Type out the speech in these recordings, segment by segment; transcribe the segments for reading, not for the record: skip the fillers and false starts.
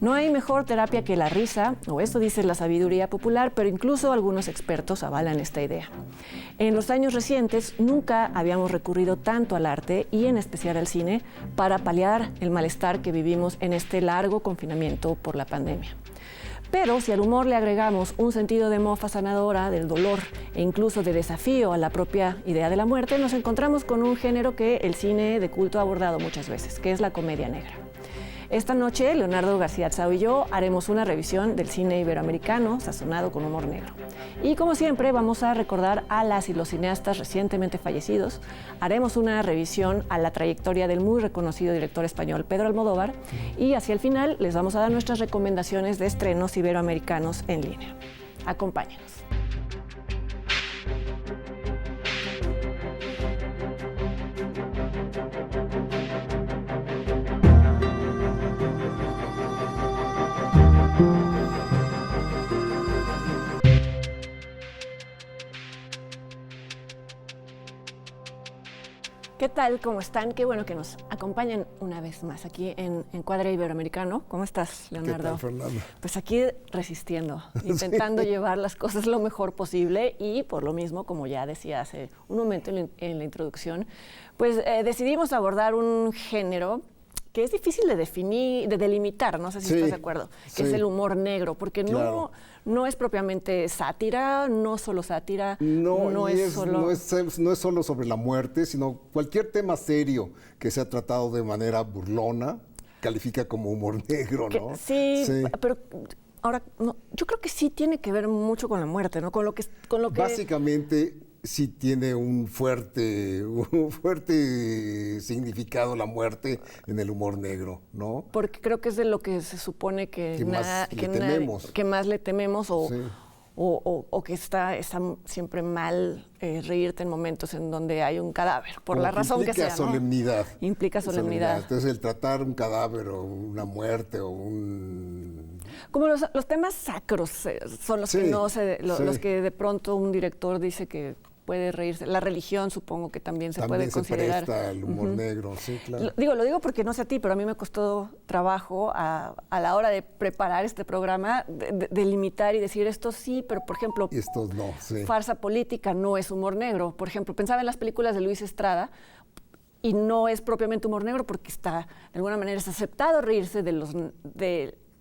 No hay mejor terapia que la risa, o eso dice la sabiduría popular, pero incluso algunos expertos avalan esta idea. En los años recientes nunca habíamos recurrido tanto al arte y en especial al cine para paliar el malestar que vivimos en este largo confinamiento por la pandemia. Pero si al humor le agregamos un sentido de mofa sanadora, del dolor e incluso de desafío a la propia idea de la muerte, nos encontramos con un género que el cine de culto ha abordado muchas veces, que es la comedia negra. Esta noche, Leonardo García Atzau y yo haremos una revisión del cine iberoamericano sazonado con humor negro. Y como siempre, vamos a recordar a las y los cineastas recientemente fallecidos. Haremos una revisión a la trayectoria del muy reconocido director español Pedro Almodóvar. Y hacia el final, les vamos a dar nuestras recomendaciones de estrenos iberoamericanos en línea. Acompáñenos. ¿Qué tal? ¿Cómo están? Qué bueno que nos acompañen una vez más aquí en Encuadre Iberoamericano. ¿Cómo estás, Leonardo? ¿Qué tal, Fernanda? Pues aquí resistiendo, intentando llevar las cosas lo mejor posible y por lo mismo, como ya decía hace un momento en la introducción, pues decidimos abordar un género que es difícil de definir, de delimitar, no sé si estás de acuerdo, que es el humor negro, porque claro. no es propiamente sátira, no solo sátira, no es solo sobre la muerte, sino cualquier tema serio que sea tratado de manera burlona, califica como humor negro, ¿no? Sí, pero ahora, no, yo creo que sí tiene que ver mucho con la muerte, ¿no? Con lo que Básicamente sí tiene un fuerte significado la muerte en el humor negro, ¿no? Porque creo que es de lo que se supone que más le tememos o que está siempre mal reírte en momentos en donde hay un cadáver, por la razón que sea, ¿no? Solemnidad. Implica solemnidad. Entonces el tratar un cadáver o una muerte o un... Como los temas sacros son los que los que de pronto un director dice que puede reírse. La religión, supongo que también se puede considerar. También se presta el humor negro, sí, claro. Lo digo porque no sé a ti, pero a mí me costó trabajo a la hora de preparar este programa, de limitar y decir esto sí, pero por ejemplo, esto no, farsa política no es humor negro. Por ejemplo, pensaba en las películas de Luis Estrada y no es propiamente humor negro porque está, de alguna manera, es aceptado reírse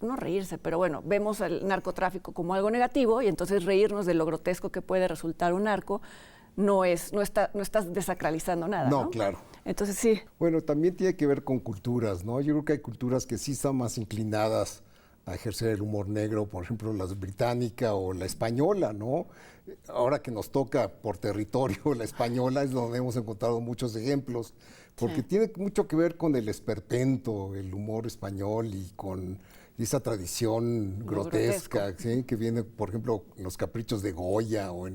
no reírse, pero bueno, vemos el narcotráfico como algo negativo y entonces reírnos de lo grotesco que puede resultar un narco no estás desacralizando nada, ¿no? No, claro. Entonces sí. Bueno, también tiene que ver con culturas, ¿no? Yo creo que hay culturas que sí están más inclinadas a ejercer el humor negro, por ejemplo, la británica o la española, ¿no? Ahora que nos toca por territorio la española es donde hemos encontrado muchos ejemplos, porque tiene mucho que ver con el esperpento, el humor español y con esa tradición grotesca, ¿sí? Que viene, por ejemplo, en los caprichos de Goya, o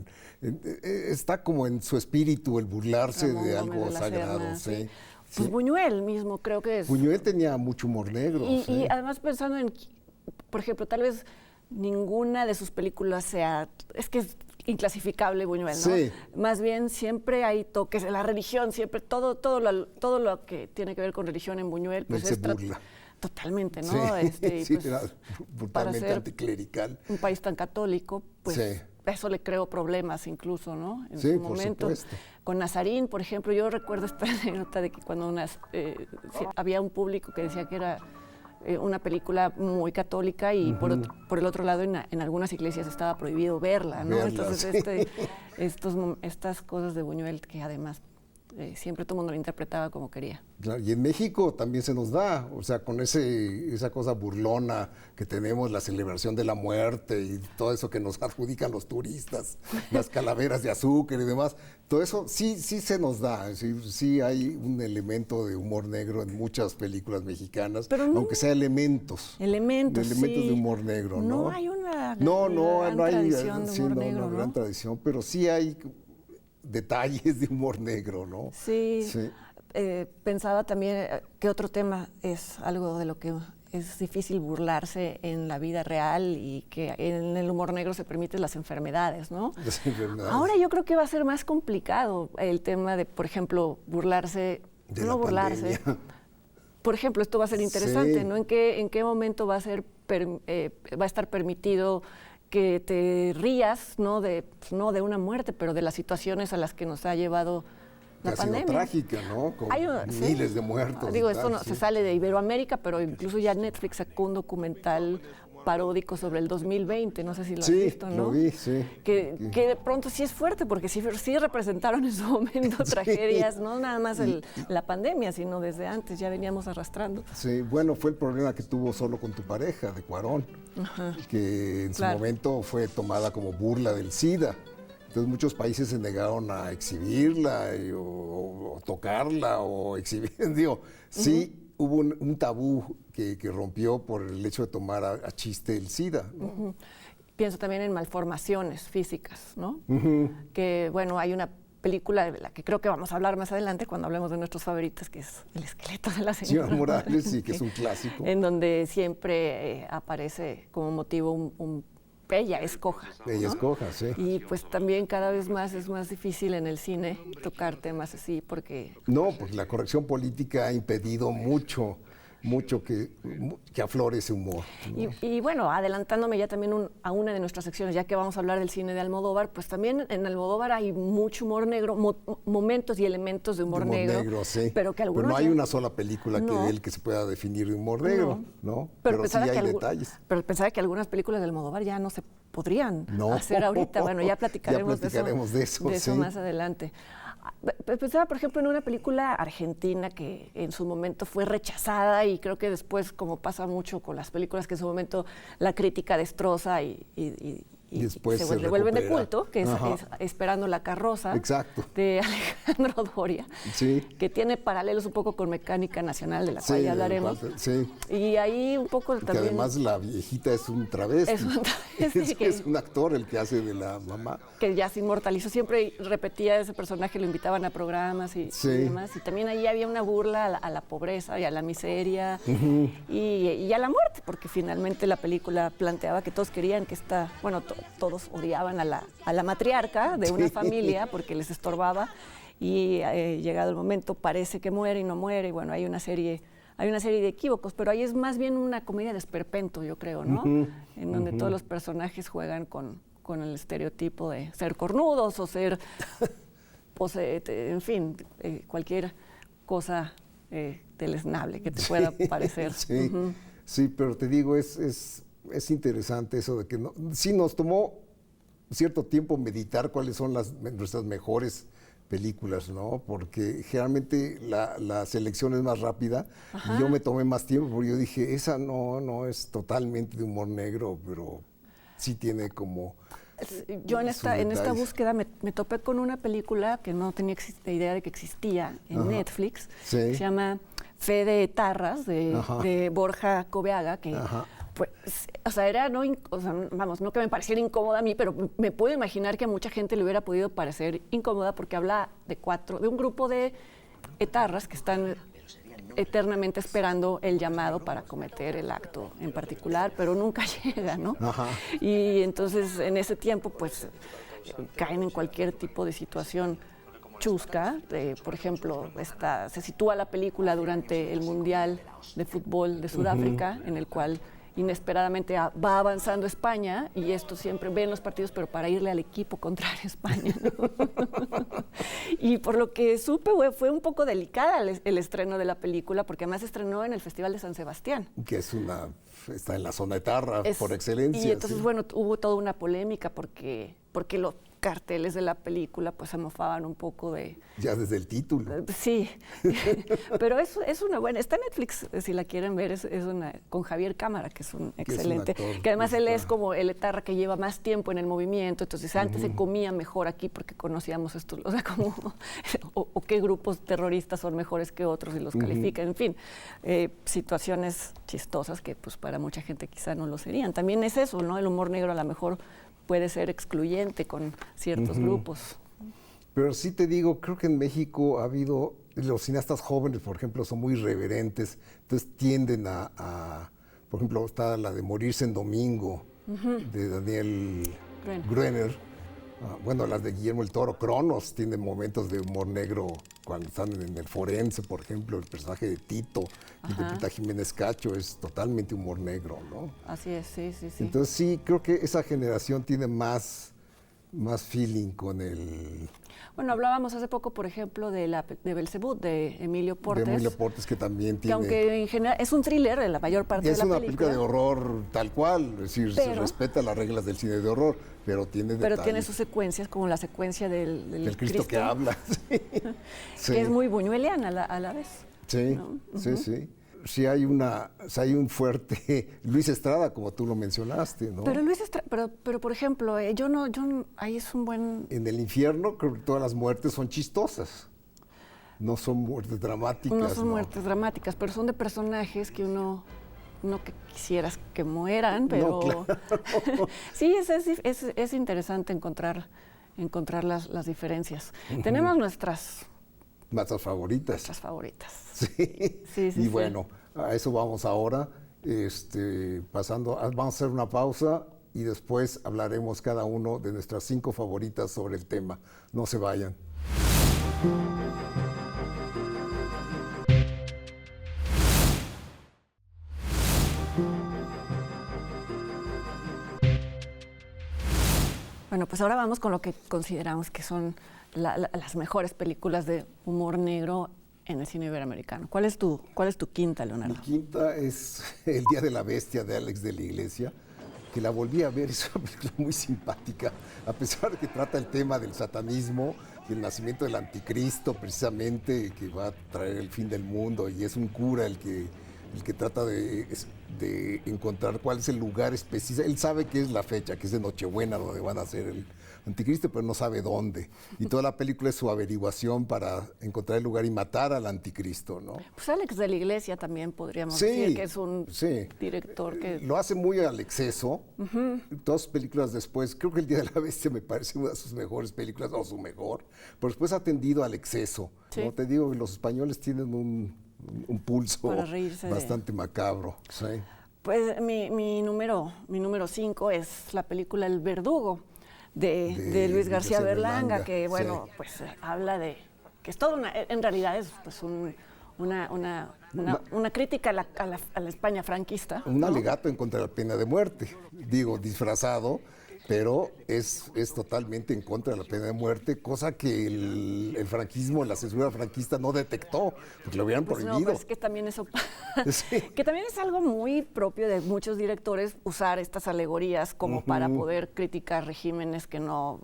está como en su espíritu el burlarse de algo sagrado. Sí. Pues Buñuel mismo creo que es. Buñuel tenía mucho humor negro. Y además pensando en, por ejemplo, tal vez ninguna de sus películas es que es inclasificable Buñuel, ¿no? Sí. Más bien siempre hay toques de la religión, siempre todo lo que tiene que ver con religión en Buñuel, pues se burla. Totalmente, ¿no? Sí, pues, era brutalmente anticlerical. Un país tan católico, pues eso le creó problemas incluso, ¿no? En su momento. Supuesto. Con Nazarín, por ejemplo, yo recuerdo esta anécdota de que cuando había un público que decía que era una película muy católica y por el otro lado en algunas iglesias estaba prohibido verla, ¿no? Entonces estas cosas de Buñuel que además siempre todo el mundo lo interpretaba como quería. Claro, y en México también se nos da, o sea, con esa cosa burlona que tenemos, la celebración de la muerte y todo eso que nos adjudican los turistas, las calaveras de azúcar y demás, todo eso sí se nos da, sí hay un elemento de humor negro en muchas películas mexicanas, pero aunque sea elementos de humor negro, ¿no? No hay una gran tradición de humor negro, ¿no? Gran tradición, pero sí hay detalles de humor negro, ¿no? Sí. Pensaba también que otro tema es algo de lo que es difícil burlarse en la vida real y que en el humor negro se permiten las enfermedades, ¿no? Las enfermedades. Ahora yo creo que va a ser más complicado el tema de, por ejemplo, burlarse, de no burlarse. por ejemplo, esto va a ser interesante, Sí. ¿no? En qué momento va a ser va a estar permitido que te rías, no de una muerte, pero de las situaciones a las que nos ha llevado Que la ha sido pandemia. trágica, ¿no? Con Sí. miles de muertos. Digo, y esto tal, no, sí. se sale de Iberoamérica, pero incluso ya Netflix sacó un documental paródico sobre el 2020, no sé si lo has Sí, visto, ¿no? lo vi, sí. Que de pronto sí es fuerte, porque sí representaron en su momento tragedias, no nada más la pandemia, sino desde antes, ya veníamos arrastrando. Sí, bueno, fue el problema que tuvo Solo con tu pareja, de Cuarón, que en su Claro. momento fue tomada como burla del SIDA. Entonces muchos países se negaron a exhibirla o tocarla o exhibir. Digo, sí hubo un tabú que rompió por el hecho de tomar a chiste el SIDA, ¿no? Pienso también en malformaciones físicas, ¿no? Que, bueno, hay una película de la que creo que vamos a hablar más adelante cuando hablemos de nuestros favoritos, que es El esqueleto de la señora Señora Morales, sí, que es un clásico. en donde siempre aparece como motivo ella es coja. Ella ¿no? es coja, sí. Y pues también cada vez más es más difícil en el cine tocar temas así porque No, porque la corrección política ha impedido mucho que aflore ese humor, ¿no? Y bueno, adelantándome ya también a una de nuestras secciones, ya que vamos a hablar del cine de Almodóvar, pues también en Almodóvar hay mucho humor negro, momentos y elementos de humor, negro, sí. pero que algunos no hay ya- una sola película No. de él que se pueda definir de humor negro, ¿no? Pero sí pensaba hay que detalles. pero pensaba que algunas películas de Almodóvar ya no se podrían No. hacer ahorita. Bueno, ya platicaremos, de eso, sí. más adelante. Pensaba, por ejemplo, en una película argentina que en su momento fue rechazada y creo que después, como pasa mucho con las películas que en su momento la crítica destroza y después se se vuelven de recupera. culto, que es Esperando la carroza, Exacto. de Alejandro Doria, Sí. que tiene paralelos un poco con Mecánica Nacional, de la cual ya hablaremos. Sí. Y ahí un poco Que también... además la viejita es un travesti. Es un travesti Es un actor el que hace de la mamá. que ya se inmortalizó, siempre repetía ese personaje, lo invitaban a programas y demás. Y también ahí había una burla a la pobreza y a la miseria y a la muerte, porque finalmente la película planteaba que todos querían que todos odiaban a la matriarca de una familia porque les estorbaba y llegado el momento parece que muere y no muere y bueno, hay una serie de equívocos, pero ahí es más bien una comedia de esperpento, yo creo, ¿no? En donde todos los personajes juegan con el estereotipo de ser cornudos o ser, en fin, cualquier cosa deleznable que te pueda parecer. Sí, sí, pero te digo, es interesante eso de que sí nos tomó cierto tiempo meditar cuáles son nuestras mejores películas, ¿no? Porque generalmente la selección es más rápida y yo me tomé más tiempo porque yo dije, esa no es totalmente de humor negro, pero sí tiene como... Yo en sus esta detalles. búsqueda me topé con una película que no tenía idea de que existía en Netflix, Sí. que se llama Fe de Etarras, de Borja Coveaga, que pues, o sea, vamos, no que me pareciera incómoda a mí, pero me puedo imaginar que a mucha gente le hubiera podido parecer incómoda porque habla de un grupo de etarras que están eternamente esperando el llamado para cometer el acto en particular, pero nunca llega, ¿no? Y entonces en ese tiempo pues caen en cualquier tipo de situación chusca. Por ejemplo, se sitúa la película durante el Mundial de Fútbol de Sudáfrica, en el cual inesperadamente va avanzando España y esto siempre ven los partidos, pero para irle al equipo contrario a España, ¿no? Y por lo que supe, fue un poco delicada el estreno de la película, porque además se estrenó en el Festival de San Sebastián. Que está en la zona etarra por excelencia. Y entonces, sí. bueno, hubo toda una polémica porque los carteles de la película pues se mofaban un poco de... Ya desde el título. Sí, pero es una buena... Está en Netflix, si la quieren ver, con Javier Cámara, que es un excelente... actor que además que él está- es como el etarra que lleva más tiempo en el movimiento, entonces antes se comía mejor aquí porque conocíamos esto, o sea, como... o qué grupos terroristas son mejores que otros y los califican, en fin, situaciones chistosas que pues para mucha gente quizá no lo serían. También es eso, ¿no? El humor negro a lo mejor puede ser excluyente con ciertos grupos. Pero sí te digo, creo que en México ha habido, los cineastas jóvenes, por ejemplo, son muy irreverentes, entonces tienden por ejemplo, está la de Morirse en Domingo, de Daniel Gruner. Gruner, Bueno, las de Guillermo el Toro, Cronos, tienen momentos de humor negro cuando están en el forense, por ejemplo, el personaje de Tito, que interpreta Jiménez Cacho, es totalmente humor negro, ¿no? Así es, sí. Entonces sí, creo que esa generación tiene más feeling con el... Bueno, hablábamos hace poco, por ejemplo, de Belcebú, de Emilio Portes. De Emilio Portes, que también tiene... Que aunque en general es un thriller en la mayor parte de la película. Es una película de horror tal cual, es decir, se respeta las reglas del cine de horror, pero tiene detalles. Pero tiene sus secuencias, como la secuencia del Cristo que habla. Sí. Que es muy buñueliana a la vez. Sí, ¿no? Sí. Sí hay un fuerte Luis Estrada, como tú lo mencionaste, ¿no? Pero Luis Estrada, pero por ejemplo, ahí es un buen... En el infierno creo que todas las muertes son chistosas, no son muertes dramáticas. No son muertes dramáticas, pero son de personajes que uno que quisieras que mueran, pero... No, claro. Sí, es interesante encontrar las difereas. Tenemos nuestras favoritas. Nuestras favoritas. Sí. Y bueno, a eso vamos ahora. Vamos a hacer una pausa y después hablaremos cada uno de nuestras 5 favoritas sobre el tema. No se vayan. Bueno, pues ahora vamos con lo que consideramos que son las mejores películas de humor negro en el cine iberoamericano. ¿Cuál es tu quinta, Leonardo? Mi quinta es El Día de la Bestia, de Alex de la Iglesia, que la volví a ver, es una película muy simpática, a pesar de que trata el tema del satanismo y el nacimiento del anticristo, precisamente, que va a traer el fin del mundo, y es un cura el que trata de encontrar cuál es el lugar específico. Él sabe que es la fecha, que es de Nochebuena, donde van a hacer el anticristo, pero no sabe dónde. Y toda la película es su averiguación para encontrar el lugar y matar al anticristo, ¿no? Pues Alex de la Iglesia también podríamos decir que es un director que... Lo hace muy al exceso. Todas sus películas después, creo que El Día de la Bestia me parece una de sus mejores películas, o su mejor, pero después ha tendido al exceso. Sí. ¿No? Te digo que los españoles tienen un pulso bastante macabro. Sí. Pues mi número 5 es la película El Verdugo de Luis García Berlanga, que bueno, pues habla de que es todo en realidad es pues una crítica a la España franquista. Un alegato en contra de la pena de muerte, digo, disfrazado, pero es totalmente en contra de la pena de muerte, cosa que el franquismo, la censura franquista no detectó, porque lo hubieran prohibido. No, pues es que también eso, que también es algo muy propio de muchos directores, usar estas alegorías como para poder criticar regímenes que no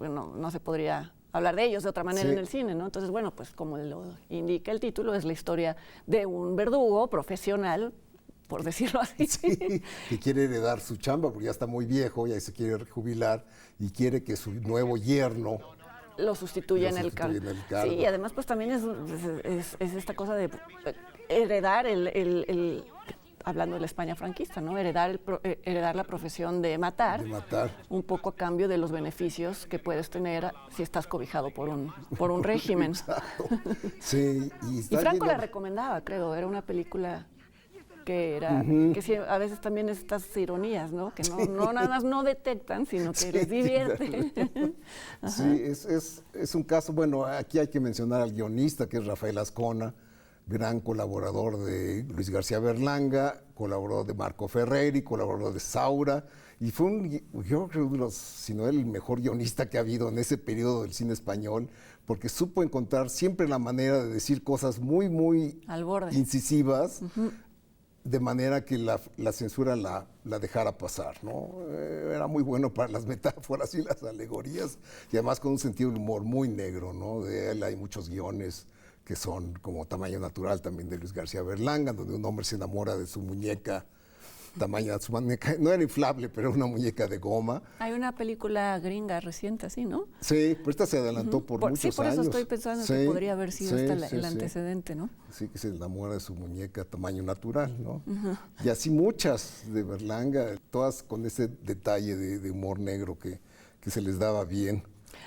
se podría hablar de ellos de otra manera en el cine, ¿no? Entonces, bueno, pues como lo indica el título, es la historia de un verdugo profesional, por decirlo así. Sí, que quiere heredar su chamba porque ya está muy viejo, ya se quiere jubilar y quiere que su nuevo yerno lo sustituya en el cargo. Sí, y además pues también es esta cosa de heredar hablando de la España franquista, ¿no? Heredar la profesión de matar, un poco a cambio de los beneficios que puedes tener si estás cobijado por un régimen. Exacto. Sí, y Franco la recomendaba, creo, era una película que era que sí, a veces también estas ironías, ¿no? Que no nada más no detectan, sino que les divierte. Sí, es un caso, bueno, aquí hay que mencionar al guionista, que es Rafael Azcona, gran colaborador de Luis García Berlanga, colaborador de Marco Ferreri, colaborador de Saura, y fue yo creo que si no el mejor guionista que ha habido en ese periodo del cine español, porque supo encontrar siempre la manera de decir cosas muy, muy al borde, incisivas, de manera que la censura la dejara pasar, ¿no? Era muy bueno para las metáforas y las alegorías, y además con un sentido del humor muy negro, ¿no? De él hay muchos guiones que son como Tamaño Natural, también de Luis García Berlanga, donde un hombre se enamora de su muñeca, su muñeca, no era inflable, pero era una muñeca de goma. Hay una película gringa reciente así, ¿no? Sí, pero esta se adelantó por muchos años. Sí, por eso estoy pensando que podría haber sido el antecedente, ¿no? Sí, que se enamora de su muñeca Tamaño Natural, ¿no? Y así muchas de Berlanga, todas con ese detalle de humor negro que se les daba bien.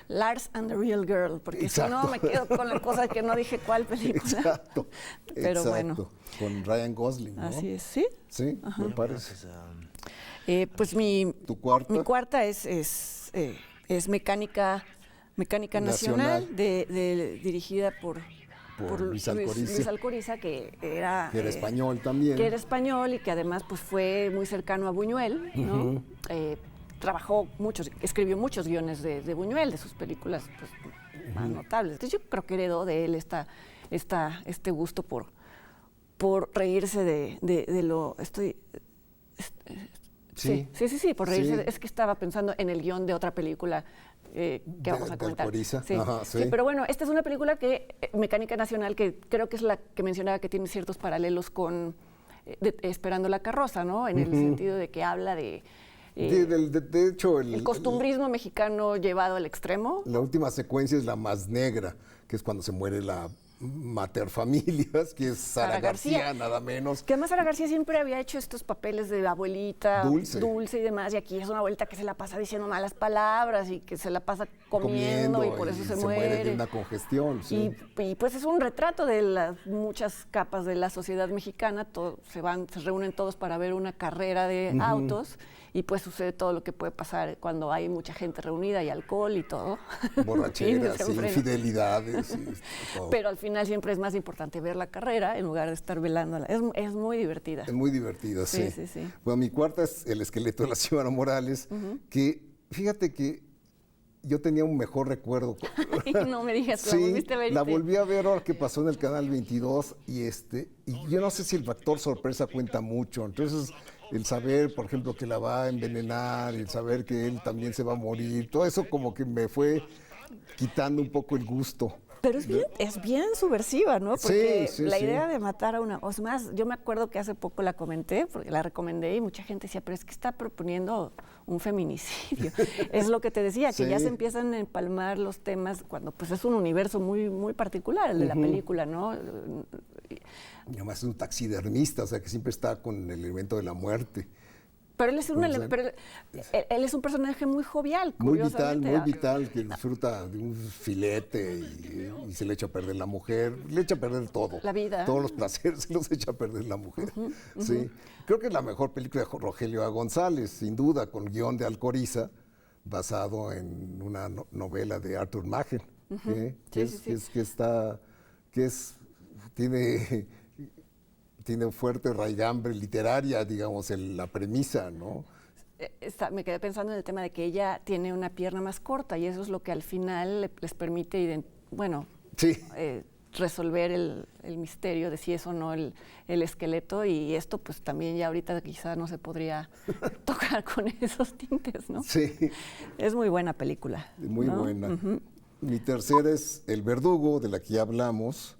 Lars and the Real Girl, porque si no me quedo con la cosa de que no dije cuál película. Exacto. Pero bueno. Con Ryan Gosling, ¿no? Así es, ¿sí? Sí, me parece. Pues mi ¿Tu cuarta? Mi cuarta es Mecánica Mecánica Nacional, dirigida por Luis Alcoriza. Luis Alcoriza, que era español también. Que era español y que además pues, fue muy cercano a Buñuel, ¿no? Escribió muchos guiones de Buñuel, de sus películas pues, más notables. Entonces yo creo que heredó de él este gusto por reírse de lo... Sí, por reírse. Es que estaba pensando en el guión de otra película que vamos a comentar. Sí. Ajá, sí, pero bueno, esta es una película Mecánica Nacional, que creo que es la que mencionaba que tiene ciertos paralelos con Esperando la carroza, ¿no? En el sentido de que habla de hecho, el costumbrismo mexicano llevado al extremo. La última secuencia es la más negra, que es cuando se muere la Mater Familias, que es Sara García, nada menos. Que además Sara García siempre había hecho estos papeles de abuelita, dulce y demás, y aquí es una abuelita que se la pasa diciendo malas palabras y que se la pasa comiendo y por eso se muere de una congestión. Sí. Y pues es un retrato de las muchas capas de la sociedad mexicana, se reúnen todos para ver una carrera de autos, y pues sucede todo lo que puede pasar cuando hay mucha gente reunida y alcohol y todo. Borracheras, infidelidades. Todo. Pero al final siempre es más importante ver la carrera en lugar de estar velándola. Es muy divertida. Es muy divertida, sí. Bueno, mi cuarta es El esqueleto de la señora Morales, que fíjate que yo tenía un mejor recuerdo. No me digas, ¿la volviste a ver? La volví a ver ahora que pasó en el Canal 22 y yo no sé si el factor sorpresa cuenta mucho. Entonces, el saber, por ejemplo, que la va a envenenar, el saber que él también se va a morir, todo eso como que me fue quitando un poco el gusto. Pero es bien subversiva, ¿no? Porque la idea de matar a una... O sea, más, yo me acuerdo que hace poco la comenté, porque la recomendé y mucha gente decía, pero es que está proponiendo un feminicidio. Es lo que te decía, que ya se empiezan a empalmar los temas cuando pues es un universo muy, muy particular, el de la película, ¿no? Y además es un taxidermista, o sea, que siempre está con el elemento de la muerte. Pero él es un personaje muy jovial, muy vital, que disfruta de un filete y se le echa a perder la mujer, le echa a perder todo. La vida. Todos los placeres se los echa a perder la mujer. Sí. Creo que es la mejor película de Rogelio A. González, sin duda, con guión de Alcoriza, basado en una novela de Arthur Machen, tiene un fuerte raigambre literaria, digamos, en la premisa, ¿no? Me quedé pensando en el tema de que ella tiene una pierna más corta y eso es lo que al final les permite, resolver el misterio de si es o no el esqueleto, y esto pues también ya ahorita quizá no se podría tocar con esos tintes, ¿no? Sí. Es muy buena película. Muy buena. Mi tercera es El verdugo, de la que ya hablamos.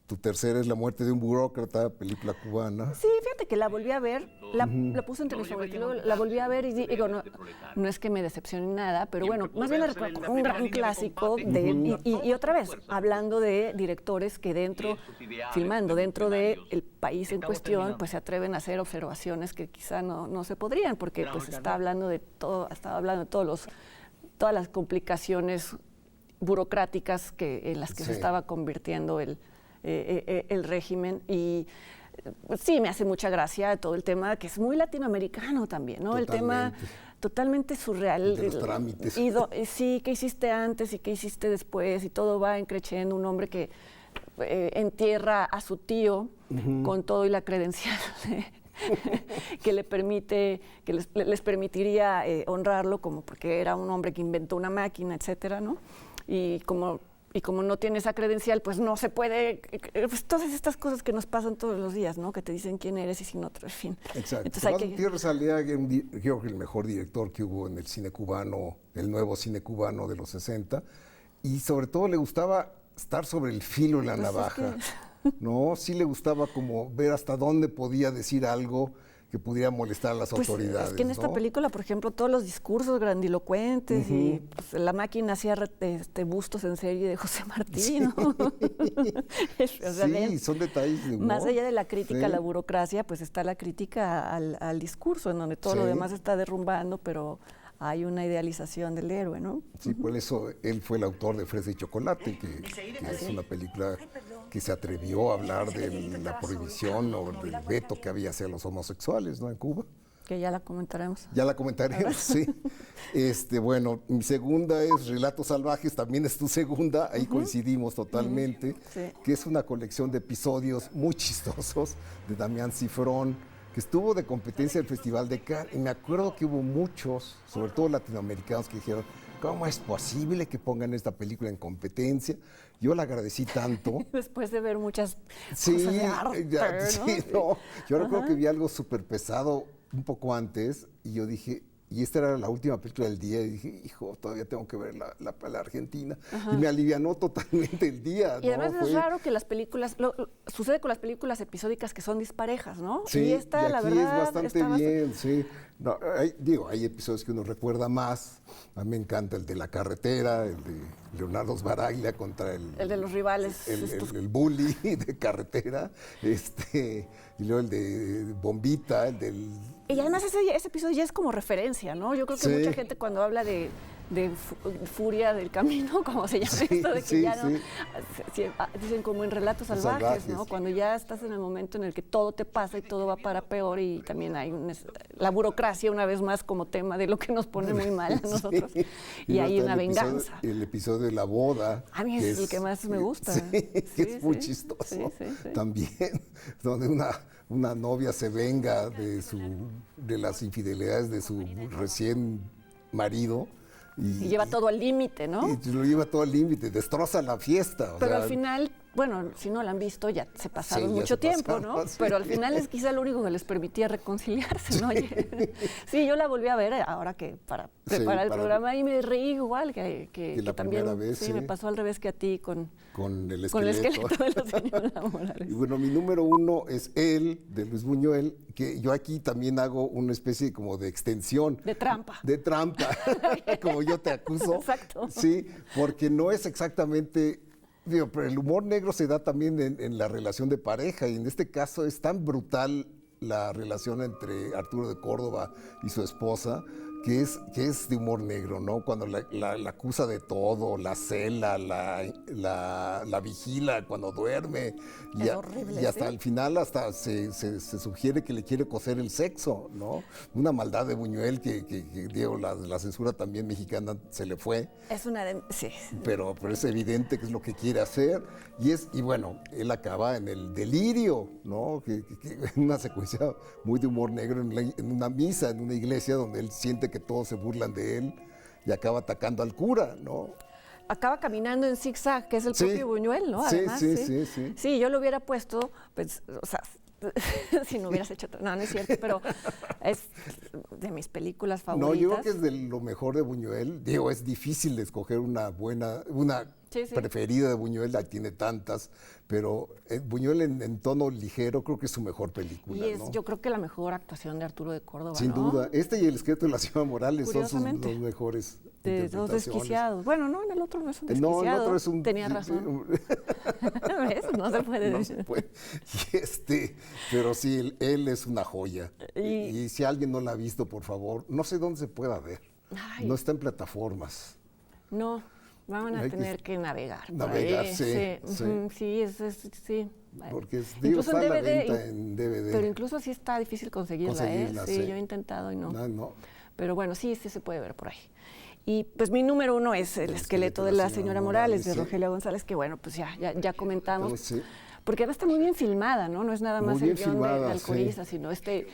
Tu tercera es La muerte de un burócrata, película cubana. Sí, fíjate que la volví a ver, la puse entre mis favoritos, la volví a ver y digo, no es que me decepcione nada, pero bueno, más bien la recuerdo como un gran clásico y otra vez, hablando de directores que filmando dentro del país en cuestión, pues se atreven a hacer observaciones que quizá no se podrían, porque pues estaba hablando de todas las complicaciones burocráticas en las que se estaba convirtiendo el régimen, y sí me hace mucha gracia todo el tema que es muy latinoamericano también, ¿no? Totalmente. El tema totalmente surreal. De los trámites. Sí, ¿qué hiciste antes y qué hiciste después? Y todo va increciendo, un hombre que entierra a su tío con todo y la credencial que les permitiría honrarlo, como porque era un hombre que inventó una máquina, etcétera, ¿no? Y como no tiene esa credencial, pues no se puede, pues todas estas cosas que nos pasan todos los días, ¿no? Que te dicen quién eres y sin otro, en fin. Exacto. Entonces Gutiérrez Aliaga, creo que el mejor director que hubo en el cine cubano, el nuevo cine cubano de los 60, y sobre todo le gustaba estar sobre el filo de la navaja, ¿no? Sí le gustaba como ver hasta dónde podía decir algo que pudiera molestar a las autoridades. Es que en esta película, por ejemplo, todos los discursos grandilocuentes y pues, la máquina hacía bustos en serie de José Martí, ¿no? Son detalles de humor. Más allá de la crítica a la burocracia, pues está la crítica al discurso, en donde todo lo demás está derrumbando, pero hay una idealización del héroe, ¿no? Sí, por eso él fue el autor de Fresa y Chocolate, que es una película que se atrevió a hablar de la prohibición o del veto que había hacia los homosexuales, ¿no? En Cuba. Que ya la comentaremos. Ya la comentaremos, sí. Bueno, mi segunda es Relatos Salvajes, también es tu segunda, ahí coincidimos totalmente, Sí. que es una colección de episodios muy chistosos de Damián Cifrón, que estuvo de competencia del Festival de Cannes, y me acuerdo que hubo muchos, sobre todo latinoamericanos, que dijeron, ¿cómo es posible que pongan esta película en competencia? Yo la agradecí tanto. Después de ver muchas Sí, cosas de arte, ¿no? sí, no. Yo recuerdo que vi algo súper pesado un poco antes y yo dije, y esta era la última película del día, y dije, hijo, todavía tengo que ver la Argentina. Y me alivianó totalmente el día. Y además es raro que las películas, sucede con las películas episódicas que son disparejas, ¿no? Sí, y esta, la aquí verdad, es bastante bien, sí. No, hay episodios que uno recuerda más. A mí me encanta el de la carretera, el de Leonardo Sbaraglia contra el de los rivales. el bully de carretera, y luego el de Bombita, el del... Y además ese episodio ya es como referencia, ¿no? Yo creo que Sí. mucha gente cuando habla de furia del camino, como se llama esto, de que sí, ya no, sí. dicen como en relatos salvajes, ¿no? Salvajes. Cuando ya estás en el momento en el que todo te pasa y todo va para peor y también hay la burocracia una vez más como tema de lo que nos pone muy mal a nosotros. Sí. Y hay luego está una el episodio- venganza. El episodio de la boda. A mí es el que más me gusta. Sí, que Sí, es muy sí. chistoso. Sí, sí, sí. También, donde una novia se venga de las infidelidades de su recién marido. Y lleva todo al límite, ¿no? Y lo lleva todo al límite, destroza la fiesta. Pero al final, bueno, si no la han visto, ya se pasaron Sí, ya mucho se tiempo, pasaron, ¿no? sí. Pero al final es quizá lo único que les permitía reconciliarse, ¿no? Sí, yo la volví a ver ahora que para preparar el programa y me reí igual que la también. primera vez, sí, sí. me pasó al revés que a ti con el el esqueleto. esqueleto de la señora Morales. Y bueno, mi número uno es él, de Luis Buñuel, que yo aquí también hago una especie como de extensión. De trampa. De trampa, como yo te acuso. Exacto. Sí, porque no es exactamente... Digo, pero el humor negro se da también en la relación de pareja, y en este caso es tan brutal la relación entre Arturo de Córdoba y su esposa, que es de humor negro, ¿no? Cuando la acusa de todo, la cela, la vigila cuando duerme. Es horrible, y hasta ¿sí? el final hasta se sugiere que le quiere coser el sexo, ¿no? Una maldad de Buñuel que digo, la censura también mexicana se le fue. Es una de... Sí. Pero es evidente que es lo que quiere hacer. Y bueno, él acaba en el delirio, ¿no? Que en una secuencia muy de humor negro en una misa, en una iglesia donde él siente que todos se burlan de él y acaba atacando al cura, ¿no? Acaba caminando en zigzag, que es el Sí. propio Buñuel, ¿no? Sí, Además, sí. Sí, yo lo hubiera puesto, pues, o sea, si no hubieras hecho... No, no es cierto, pero es de mis películas favoritas. No, yo creo que es de lo mejor de Buñuel. Digo, es difícil de escoger una Sí, sí. preferida de Buñuel, la tiene tantas, pero Buñuel en tono ligero creo que es su mejor película, Y es, ¿no? yo creo que la mejor actuación de Arturo de Córdoba, Sin ¿no? duda. Este y El esqueleto de la señora Morales son sus Curiosamente. dos mejores De dos interpretaciones. desquiciados. Bueno, no, en el otro no es un No, desquiciado. el otro es un... Tenía razón. ¿Ves? No se puede No decir. se puede. Pero sí, él es una joya. Y si alguien no la ha visto, por favor, no sé dónde se pueda ver. Ay. No está en plataformas. No, van a Hay que tener que navegar. por navegar, ahí. sí, Ujú, sí, sí. Porque Incluso está a la DVD, venta en DVD. Pero incluso sí está difícil conseguirla, Conseguirla, Sí, sí. yo he intentado y no. No. Pero bueno, sí se puede ver por ahí. Y pues mi número uno es El esqueleto de la señora Morales, de sí. Rogelio González, que bueno, pues ya comentamos. Pues sí. Porque además está muy bien filmada, ¿no? No es nada Muy más bien el guión filmada, de Alcoriza, sino este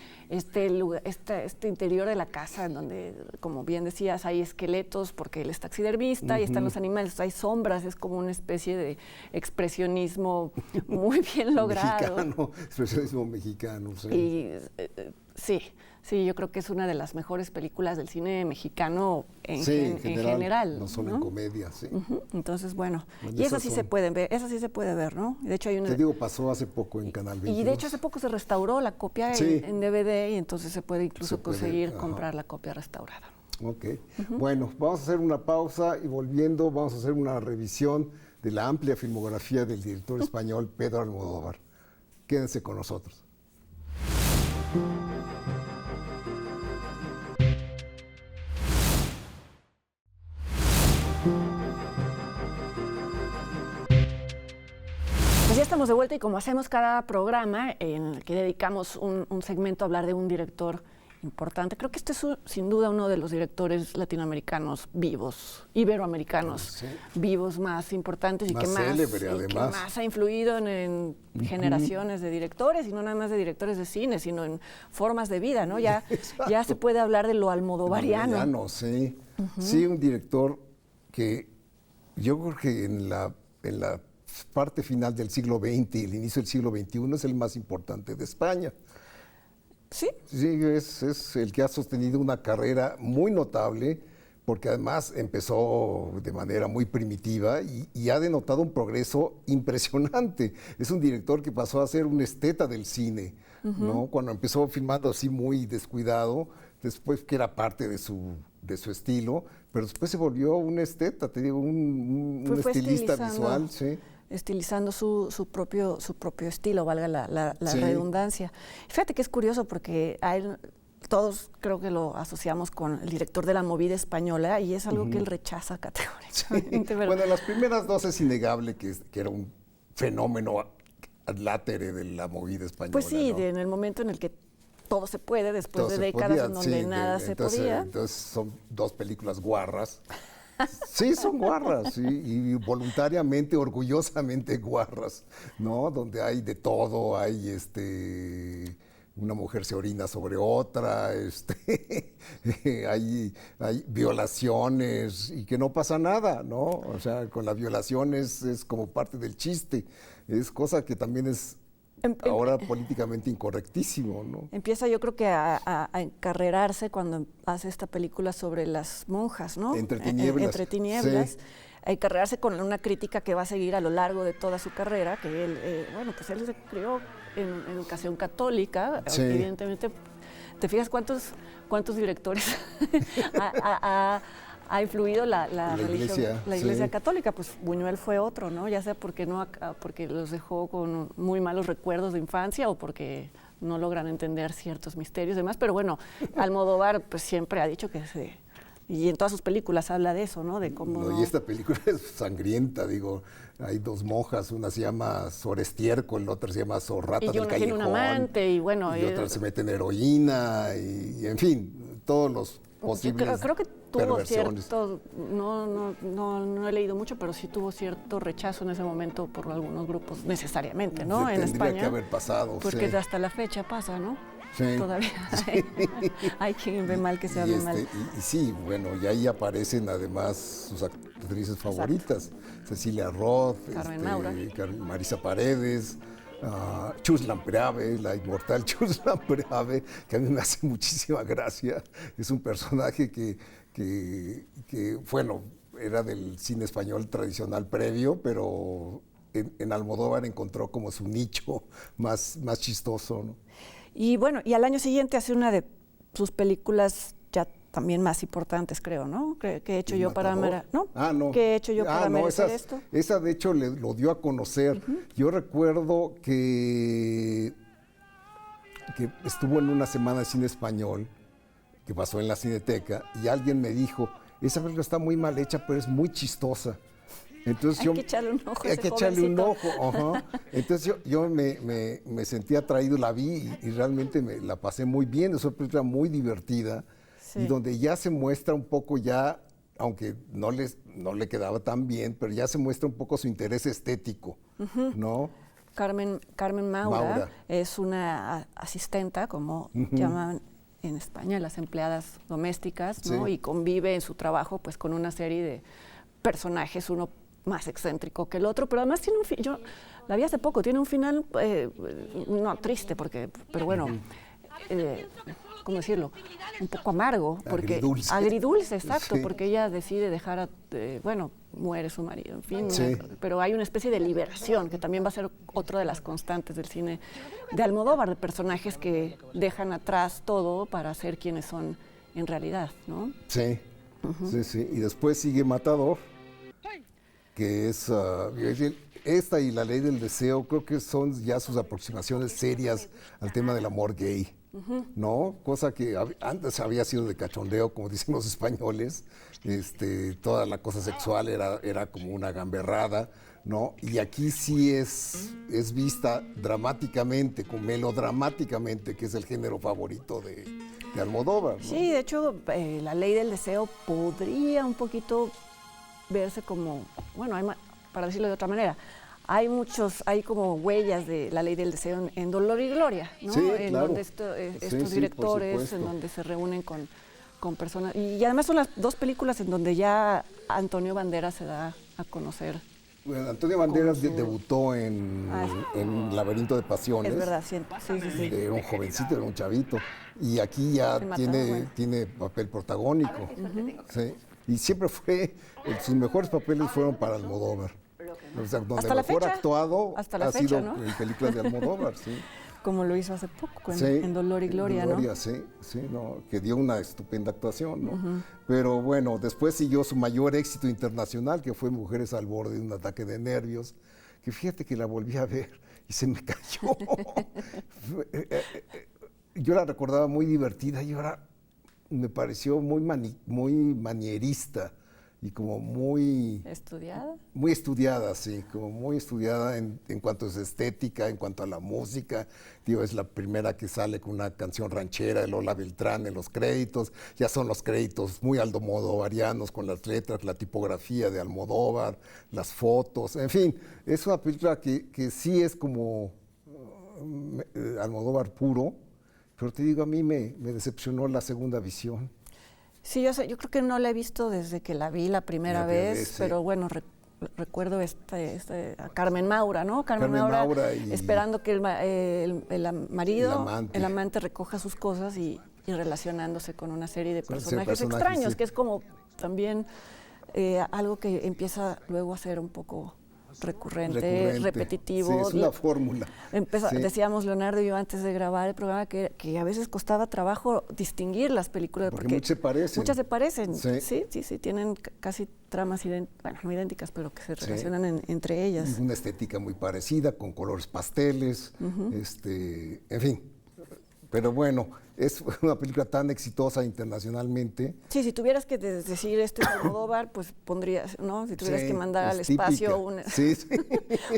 interior de la casa, en donde, como bien decías, hay esqueletos, porque él es taxidermista, y están los animales, hay sombras, es como una especie de expresionismo muy bien logrado. Mexicano, expresionismo mexicano, sí. Y sí, yo creo que es una de las mejores películas del cine mexicano en general. No solo en comedia, sí. Ujú. Entonces, bueno, Bueno, y esas esas sí son- se pueden ver, esa sí se puede ver, ¿no? De hecho hay una... Te digo, pasó hace poco en Canal 22. Y de hecho hace poco se restauró la copia Sí. en DVD y entonces se puede incluso Se puede, conseguir ajá. comprar la copia restaurada. Ok. Bueno, vamos a hacer una pausa y volviendo vamos a hacer una revisión de la amplia filmografía del director español Pedro Almodóvar. Quédense con nosotros. Pues ya estamos de vuelta y como hacemos cada programa en el que dedicamos un segmento a hablar de un director importante. Creo que este es sin duda uno de los directores latinoamericanos vivos, iberoamericanos vivos más importantes más y célebre, que además. más ha influido en generaciones de directores, y no nada más de directores de cine, sino en formas de vida, ¿no? Ya se puede hablar de lo almodovariano. Sí. Sí, un director que yo creo que en la parte final del siglo XX y el inicio del siglo XXI es el más importante de España. Sí. Sí, es el que ha sostenido una carrera muy notable, porque además empezó de manera muy primitiva y ha denotado un progreso impresionante. Es un director que pasó a ser un esteta del cine, ¿no? Cuando empezó filmando así muy descuidado, después que era parte de su estilo, pero después se volvió un esteta, te digo, un estilista visual, sí. Estilizando su propio estilo, valga la redundancia. Fíjate que es curioso porque a él, todos creo que lo asociamos con el director de la movida española, y es algo que él rechaza categóricamente. Sí. Bueno, las primeras dos es innegable que era un fenómeno ad latere de la movida española. Pues sí, ¿no? En el momento en el que todo se puede, después de décadas en donde nada se podía. Entonces son dos películas guarras. Sí, son guarras, sí, y voluntariamente, orgullosamente guarras, ¿no? Donde hay de todo, hay una mujer se orina sobre otra, hay violaciones y que no pasa nada, ¿no? O sea, con la violación es como parte del chiste, es cosa que también es ahora políticamente incorrectísimo, ¿no? Empieza, yo creo que a encarrerarse cuando hace esta película sobre las monjas, ¿no? Entre tinieblas. Entre tinieblas. Sí. A encarrerarse con una crítica que va a seguir a lo largo de toda su carrera, que él, pues él se crió en educación católica, sí. Evidentemente. ¿Te fijas cuántos directores ha influido la religión, la Iglesia sí. católica? Pues Buñuel fue otro, ¿no? Ya sea porque los dejó con muy malos recuerdos de infancia o porque no logran entender ciertos misterios y demás. Pero bueno, Almodóvar pues siempre ha dicho y en todas sus películas habla de eso, ¿no? De cómo... No, y esta película es sangrienta, digo, hay dos monjas, una se llama Sor Estiércol, la otra se llama Sor Rata del Callejón. Tiene un amante y bueno... Y otra se mete en heroína y en fin, todos los posibles creo que tuvo perversiones. cierto, no he leído mucho, pero sí tuvo cierto rechazo en ese momento por algunos grupos, necesariamente, ¿no? En España. Tendría que haber pasado, porque sí. hasta la fecha pasa, ¿no? Sí. Todavía hay quien ve mal que se hable mal. Y sí, bueno, y ahí aparecen además sus actrices favoritas, Cecilia Roth, Carmen Maura, Marisa Paredes, Chus Lampreave, la inmortal Chus Lampreave, que a mí me hace muchísima gracia. Es un personaje que bueno, era del cine español tradicional previo, pero en Almodóvar encontró como su nicho más chistoso, ¿no? Y bueno, y al año siguiente hace una de sus películas ya también más importantes, creo, ¿no? ¿Qué he hecho yo para no. ¿Qué he hecho yo para merecer esto? Esa de hecho lo dio a conocer. Yo recuerdo que estuvo en una semana de cine español que pasó en la Cineteca y alguien me dijo, esa película está muy mal hecha, pero es muy chistosa. Entonces hay que echarle un ojo. Hay que echarle un ojo, ajá. Entonces yo me sentí atraído, la vi y realmente la pasé muy bien. Es una película muy divertida, sí. Y donde ya se muestra un poco ya, aunque no le quedaba tan bien, pero ya se muestra un poco su interés estético, ¿no? Carmen Maura es una asistenta, como llaman en España las empleadas domésticas, ¿no? Sí. Y convive en su trabajo pues con una serie de personajes, uno más excéntrico que el otro, pero además tiene yo la vi hace poco, tiene un final no triste, pero bueno, ¿cómo decirlo? Un poco amargo, porque agridulce, exacto, sí. Porque ella decide dejar muere su marido, en fin, sí. Pero hay una especie de liberación que también va a ser otra de las constantes del cine de Almodóvar, de personajes que dejan atrás todo para ser quienes son en realidad, ¿no? Sí, sí, y después sigue Matador, que es esta y La Ley del Deseo, creo que son ya sus aproximaciones serias al tema del amor gay, ¿no? Cosa que antes había sido de cachondeo, como dicen los españoles, toda la cosa sexual era como una gamberrada, ¿no? Y aquí sí es vista dramáticamente, melodramáticamente, que es el género favorito de Almodóvar, ¿no? Sí, de hecho, La Ley del Deseo podría un poquito verse como, bueno, para decirlo de otra manera, hay como huellas de La Ley del Deseo en Dolor y Gloria, ¿no? Sí, en claro. donde estos directores, en donde se reúnen con personas. Y además son las dos películas en donde ya Antonio Banderas se da a conocer. Bueno, Antonio Banderas debutó en Laberinto de Pasiones. Es verdad, sí. Era un jovencito, era un chavito. Y aquí ya tiene papel protagónico. Sí. Y siempre sus mejores papeles fueron para Almodóvar. O sea, donde hasta mejor actuado ha sido ¿no? en películas de Almodóvar, sí. Como lo hizo hace poco en Dolor y Gloria, ¿no? Sí, no, que dio una estupenda actuación, ¿no? Pero bueno, después siguió su mayor éxito internacional, que fue Mujeres al borde de un ataque de nervios, que fíjate que la volví a ver y se me cayó. Yo la recordaba muy divertida y ahora me pareció muy manierista y como muy... ¿Estudiada? Muy estudiada, sí, como muy estudiada en cuanto a su estética, en cuanto a la música. Digo, es la primera que sale con una canción ranchera de Lola Beltrán en los créditos. Ya son los créditos muy almodóvarianos con las letras, la tipografía de Almodóvar, las fotos, en fin. Es una película que sí es como Almodóvar puro, pero te digo, a mí me decepcionó la segunda visión. Sí, yo creo que no la he visto desde que la vi la primera vez, sí. Pero bueno, recuerdo a Carmen Maura, ¿no? Carmen Maura esperando que el amante recoja sus cosas y relacionándose con una serie de personajes extraños, sí. Que es como también algo que empieza luego a ser un poco recurrente, repetitivo. Sí, es una fórmula. Decíamos Leonardo y yo antes de grabar el programa que a veces costaba trabajo distinguir las películas. Porque muchas se parecen. Muchas se parecen, sí, tienen casi tramas, no idénticas, pero que se relacionan entre ellas. Una estética muy parecida, con colores pasteles, en fin. Pero bueno, es una película tan exitosa internacionalmente. Sí, si tuvieras que decir esto es Almodóvar, pues pondrías, ¿no? Si tuvieras que mandar al espacio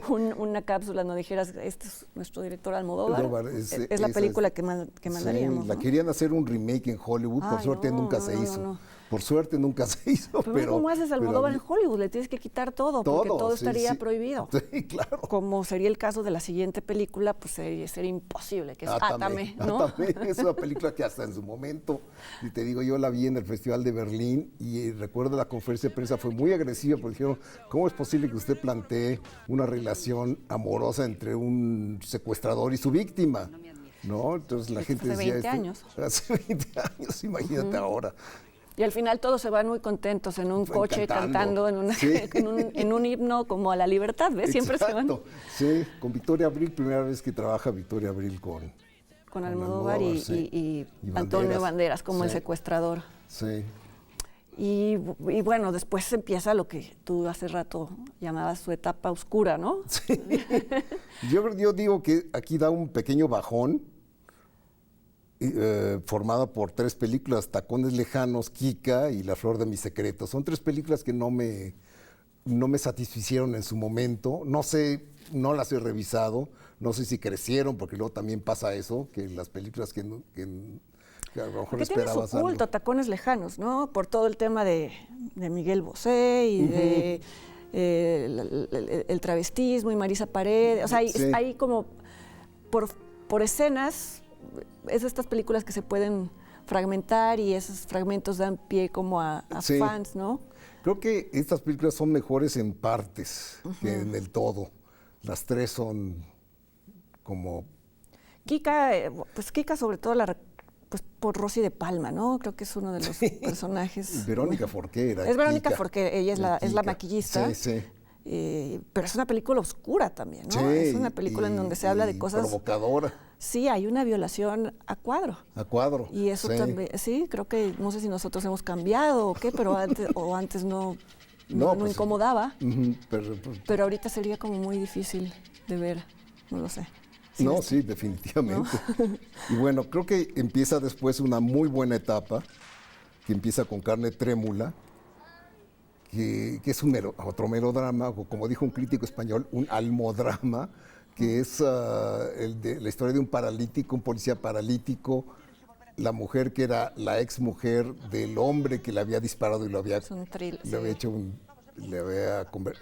una cápsula, no dijeras, este es nuestro director Almodóvar, es la película que mandaríamos. La querían hacer un remake en Hollywood, por suerte nunca se hizo. Por suerte nunca se hizo. Pero ¿cómo haces Almodóvar en Hollywood? Le tienes que quitar todo porque todo estaría prohibido. Sí, claro. Como sería el caso de la siguiente película, pues sería imposible, que es Átame, ¿no? Átame, es una película que hasta en su momento, y te digo, yo la vi en el Festival de Berlín y recuerdo la conferencia de prensa fue muy agresiva porque dijeron, ¿cómo es posible que usted plantee una relación amorosa entre un secuestrador y su víctima? ¿No? Entonces la gente decía... Hace 20 años. Hace 20 años, imagínate ahora. Y al final todos se van muy contentos en un coche cantando en un himno como a la libertad, ¿ves? Siempre se van. Sí, con Victoria Abril, primera vez que trabaja Victoria Abril con Almodóvar y Antonio Banderas como el secuestrador. Sí. Y bueno, después empieza lo que tú hace rato llamabas su etapa oscura, ¿no? Sí. Yo digo que aquí da un pequeño bajón. Formada por 3 películas, Tacones Lejanos, Kika y La Flor de mis secretos. Son 3 películas que no me satisficieron en su momento. No sé, no las he revisado. No sé si crecieron, porque luego también pasa eso, que las películas que a lo mejor esperabas tiene su culto, algo. Tacones Lejanos, ¿no? Por todo el tema de Miguel Bosé y de el travestismo y Marisa Paredes. O sea, hay como por escenas... Es de estas películas que se pueden fragmentar y esos fragmentos dan pie como a fans, ¿no? Creo que estas películas son mejores en partes que en el todo. Las 3 son como... Kika, Kika sobre todo por Rosy de Palma, ¿no? Creo que es uno de los personajes... Verónica Forqué era Es Verónica Forqué, ella es la maquillista. Sí. Pero es una película oscura también, ¿no? Es una película en donde se habla de cosas... provocadora. Sí, hay una violación a cuadro. A cuadro. Y eso también, sí, creo que, no sé si nosotros hemos cambiado o qué, pero antes no incomodaba. Pero ahorita sería como muy difícil de ver, no lo sé. Sí, definitivamente. ¿No? Y bueno, creo que empieza después una muy buena etapa, que empieza con Carne Trémula, que es otro melodrama, o como dijo un crítico español, un almodrama, que es la historia de un policía paralítico, la mujer que era la ex mujer del hombre que le había disparado y lo había, Es un thriller, le había hecho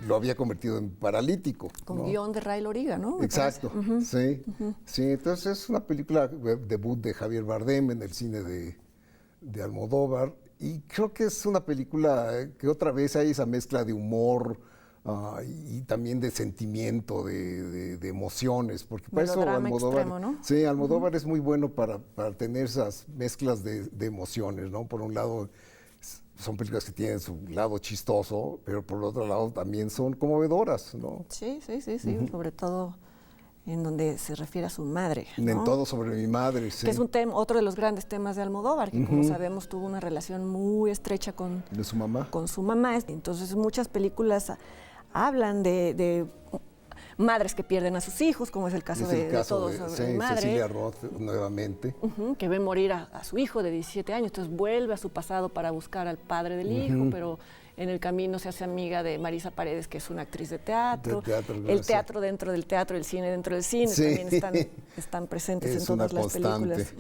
lo había convertido en paralítico. Con ¿no? guión de Ray Loriga, ¿no? Me Exacto, sí. Sí, entonces es una película debut de Javier Bardem en el cine de Almodóvar, y creo que es una película que otra vez hay esa mezcla de humor y también de sentimiento, de emociones, porque para eso Melodrama Almodóvar, extremo, ¿no? sí, Almodóvar es muy bueno para tener esas mezclas de emociones, ¿no? Por un lado son películas que tienen su lado chistoso, pero por el otro lado también son conmovedoras, ¿no? Sí, sobre todo en donde se refiere a su madre, ¿no? En Todo sobre mi madre, sí. Que es un tema, otro de los grandes temas de Almodóvar, que como sabemos tuvo una relación muy estrecha De su mamá. con su mamá. Entonces muchas películas hablan de madres que pierden a sus hijos, como es el caso de Todo sobre mi madre. Cecilia Roth nuevamente. Que ve morir a su hijo de 17 años, entonces vuelve a su pasado para buscar al padre del hijo, pero en el camino se hace amiga de Marisa Paredes, que es una actriz de teatro. El teatro dentro del teatro, el cine dentro del cine, también están presentes en todas las películas.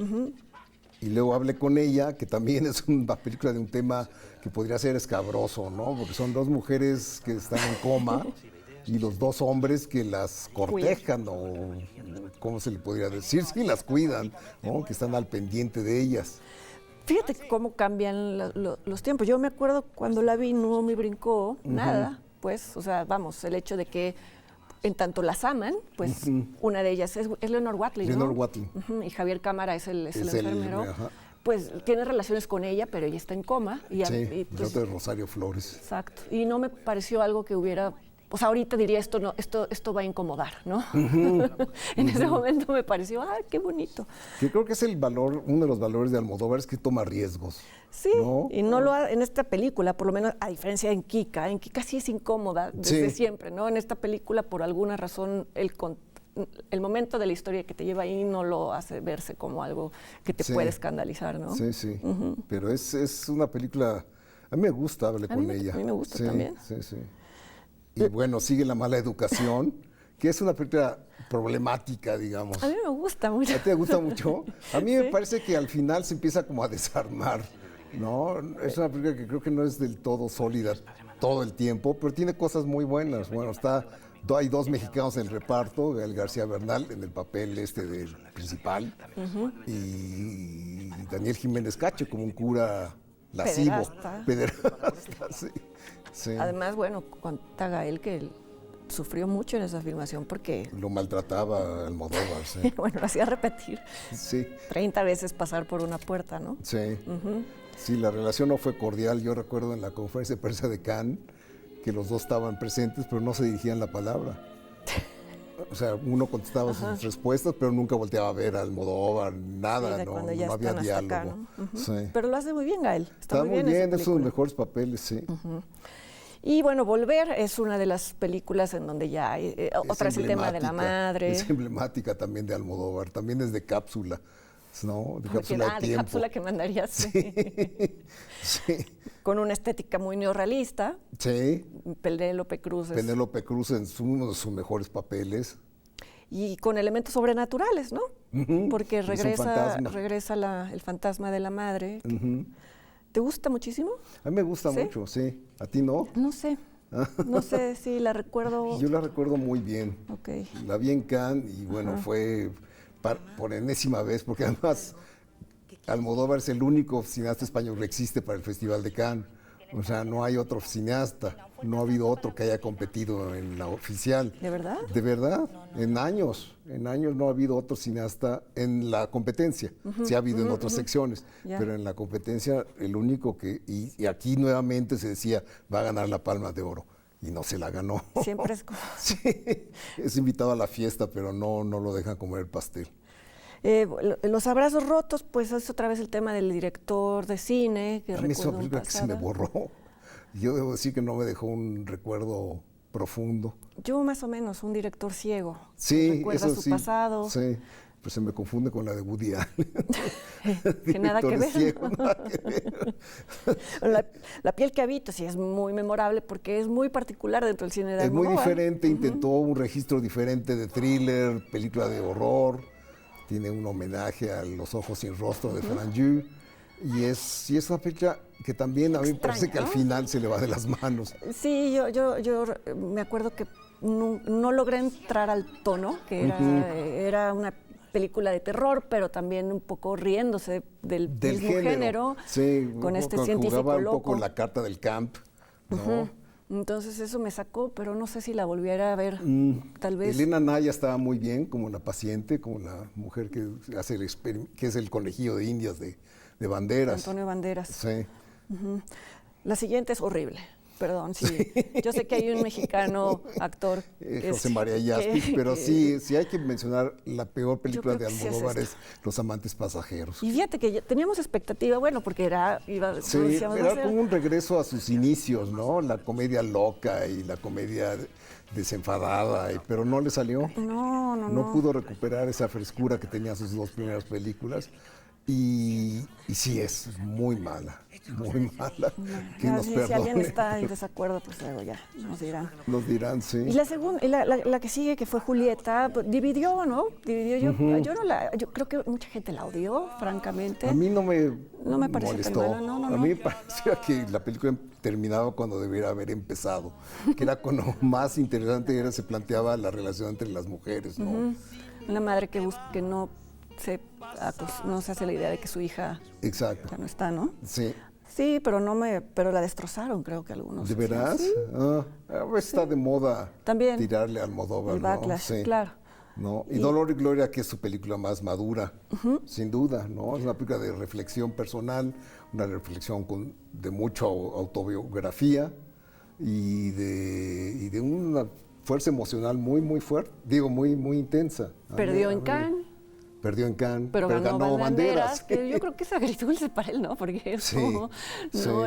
Y luego hablé con ella, que también es una película de un tema que podría ser escabroso, ¿no? Porque son dos mujeres que están en coma y los dos hombres que las cortejan, o ¿cómo se le podría decir? Sí, las cuidan, ¿no? Que están al pendiente de ellas. Fíjate cómo cambian los tiempos. Yo me acuerdo cuando la vi, no me brincó nada, pues, o sea, vamos, el hecho de que en tanto las aman, pues una de ellas es Leonor Watling, ¿no? Leonor Watling. Y Javier Cámara es el enfermero. Pues tiene relaciones con ella, pero ella está en coma. Y el otro es Rosario Flores. Exacto. Y no me pareció algo que hubiera... Pues ahorita diría esto va a incomodar, ¿no? En ese momento me pareció, qué bonito. Yo creo que es uno de los valores de Almodóvar, es que toma riesgos. Sí, ¿no? Y no lo ha, en esta película, por lo menos a diferencia de en Kika sí es incómoda desde siempre, ¿no? En esta película, por alguna razón, el momento de la historia que te lleva ahí no lo hace verse como algo que te puede escandalizar, ¿no? Sí. Pero es una película, a mí me gusta hablar con ella. A mí me gusta también. Sí. Y bueno, sigue La mala educación, que es una película problemática, digamos. A mí me gusta mucho. ¿A ti te gusta mucho? A mí me parece que al final se empieza como a desarmar, ¿no? Es una película que creo que no es del todo sólida todo el tiempo, pero tiene cosas muy buenas. Bueno, hay dos mexicanos en el reparto, Gael García Bernal en el papel del principal, y Daniel Jiménez Cacho como un cura lascivo. Pederasta, sí. Además, bueno, cuenta Gael que él sufrió mucho en esa filmación porque... Lo maltrataba Almodóvar, sí. Bueno, lo hacía repetir. Sí. 30 veces pasar por una puerta, ¿no? Sí. Sí, la relación no fue cordial. Yo recuerdo en la conferencia de prensa de Cannes que los dos estaban presentes, pero no se dirigían la palabra. O sea, uno contestaba sus respuestas, pero nunca volteaba a ver a Almodóvar, nada, no había diálogo. Acá, ¿no? Sí. Pero lo hace muy bien, Gael. Está muy bien, es uno de los mejores papeles, sí. Y bueno, Volver es una de las películas en donde ya hay, otra es el tema de la madre. Es emblemática también de Almodóvar, también es de cápsula, ¿no? De cápsula de tiempo. De cápsula que mandarías. Sí. Con una estética muy neorrealista. Sí. Penélope Cruz en uno de sus mejores papeles. Y con elementos sobrenaturales, ¿no? Porque regresa el fantasma de la madre. ¿Te gusta muchísimo? A mí me gusta mucho, sí. ¿A ti no? No sé. No sé si la recuerdo. Yo la recuerdo muy bien. Okay. La vi en Cannes y bueno, fue por enésima vez, porque además Almodóvar es el único cineasta español que existe para el Festival de Cannes. O sea, no hay otro cineasta, no ha habido otro que haya competido en la oficial. ¿De verdad? De verdad, en años no ha habido otro cineasta en la competencia. Sí ha habido en otras secciones, pero en la competencia el único y aquí nuevamente se decía, va a ganar la Palma de Oro. Y no se la ganó. Siempre es como... Sí, es invitado a la fiesta, pero no lo dejan comer el pastel. Los abrazos rotos, pues es otra vez el tema del director de cine. Que a mí esa película que se me borró. Yo debo decir que no me dejó un recuerdo profundo. Yo más o menos, un director ciego. Sí, recuerda eso su pasado. Sí, pues se me confunde con la de Woody Allen. Que nada que ver. Ciego, nada que ver. La piel que habito sí es muy memorable porque es muy particular dentro del cine de Almodóvar. Es muy diferente, intentó un registro diferente de thriller, película de horror. tiene un homenaje a Los ojos sin rostro de Frank Yu. Y es una película que también a mí me parece que al final se le va de las manos. Sí, yo me acuerdo que no logré entrar al tono, que era una película de terror, pero también un poco riéndose del mismo género, sí, con este científico jugaba un loco. poco la carta del camp, ¿no? Entonces eso me sacó, pero no sé si la volviera a ver, tal vez. Elena Naya estaba muy bien como la paciente, como la mujer que hace que es el conejillo de indias de Banderas. Antonio Banderas. Sí. La siguiente es horrible. Perdón, sí. Yo sé que hay un mexicano actor. José María Yaspi, pero sí hay que mencionar la peor película de Almodóvar es Los amantes pasajeros. Y fíjate que teníamos expectativa, bueno, porque era como un regreso a sus inicios, ¿no? La comedia loca y la comedia desenfadada, pero no le salió. No pudo recuperar esa frescura que tenía sus dos primeras películas. Y sí, es muy mala, muy mala. Que nos perdone. Si alguien está en desacuerdo, pues luego ya nos dirán. Nos dirán, sí. Y la segunda, la que sigue, que fue Julieta, pues, dividió, ¿no? Dividió. Yo creo que mucha gente la odió, francamente. A mí no me molestó. A mí me parecía que la película terminaba cuando debiera haber empezado, que era cuando más interesante se planteaba la relación entre las mujeres, ¿no? Una madre que no se hace la idea de que su hija ya no está, ¿no? Sí. Sí, pero la destrozaron, creo que algunos. ¿De veras? Sí. Está de moda también tirarle al Almodóvar, el backlash, ¿no? claro. ¿No? Y Dolor y Gloria, que es su película más madura, sin duda, ¿no? Es una película de reflexión personal, una reflexión de mucha autobiografía y de una fuerza emocional muy, muy fuerte, muy, muy intensa. Perdió en Cannes, pero ganó Banderas. Que yo creo que es agridulce para él, ¿no? Porque es como, ¿no?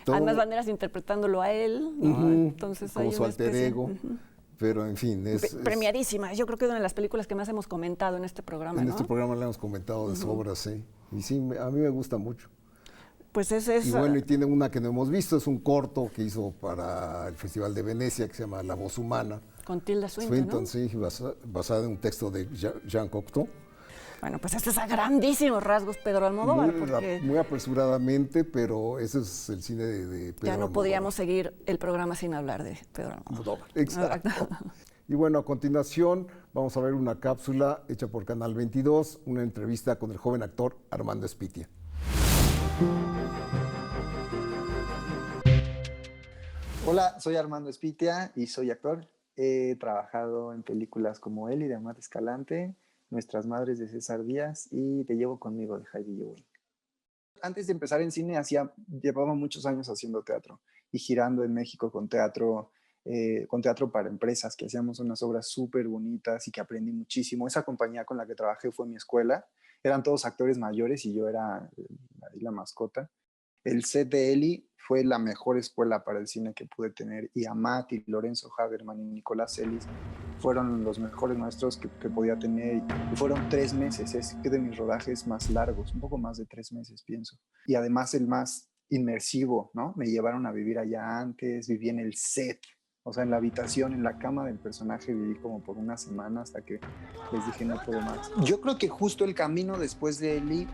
Además Banderas interpretándolo a él, ¿no? Entonces como hay su alter ego. Pero en fin, premiadísima. Yo creo que es una de las películas que más hemos comentado en este programa, En este programa la hemos comentado de sobra, sí. Y sí, a mí me gusta mucho. Pues y bueno, y tiene una que no hemos visto, es un corto que hizo para el Festival de Venecia, que se llama La voz humana. Con Tilda Swinton, ¿no? Sí, basada en un texto de Jean Cocteau. Bueno, pues este es a grandísimos rasgos Pedro Almodóvar. Muy apresuradamente, pero ese es el cine de Pedro Almodóvar. Ya no podíamos seguir el programa sin hablar de Pedro Almodóvar. Exacto. Y bueno, a continuación vamos a ver una cápsula hecha por Canal 22, una entrevista con el joven actor Armando Espitia. Hola, soy Armando Espitia y soy actor. He trabajado en películas como Eli de Amar Escalante, Nuestras Madres de César Díaz y Te llevo conmigo de Heidi Ewing. Antes de empezar en cine llevaba muchos años haciendo teatro y girando en México con teatro para empresas, que hacíamos unas obras súper bonitas y que aprendí muchísimo. Esa compañía con la que trabajé fue mi escuela. Eran todos actores mayores y yo era la mascota. El set de Eli fue la mejor escuela para el cine que pude tener, y Amat y Lorenzo Haberman y Nicolás Celis fueron los mejores maestros que podía tener, y fueron 3 meses, es de mis rodajes más largos, un poco más de 3 meses pienso, y además el más inmersivo, ¿no? Me llevaron a vivir allá antes, viví en el set, o sea, en la habitación, en la cama del personaje viví como por una semana hasta que les dije no puedo más. Yo creo que justo el camino después de Eli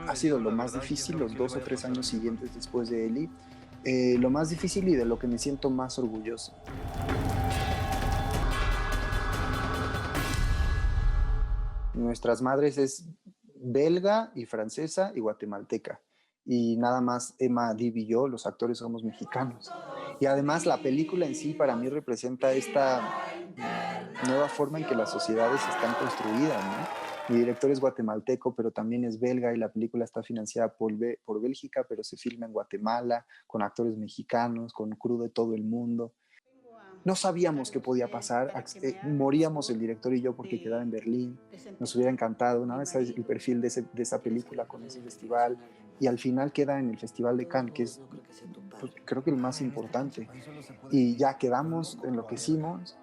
ha sido lo más difícil, los 2 o 3 años siguientes después de Eli, lo más difícil y de lo que me siento más orgulloso. Nuestras Madres es belga y francesa y guatemalteca. Y nada más Emma Dib y yo, los actores, somos mexicanos. Y además la película en sí para mí representa esta nueva forma en que las sociedades están construidas, ¿no? Mi director es guatemalteco, pero también es belga, y la película está financiada por Bélgica, pero se filma en Guatemala, con actores mexicanos, con crew de todo el mundo. No sabíamos qué podía pasar, moríamos el director y yo porque quedaba en Berlín, nos hubiera encantado, ¿no? Ese es el perfil de esa película con ese festival, y al final queda en el Festival de Cannes, que es, pues, creo que el más importante, y ya quedamos, enloquecimos,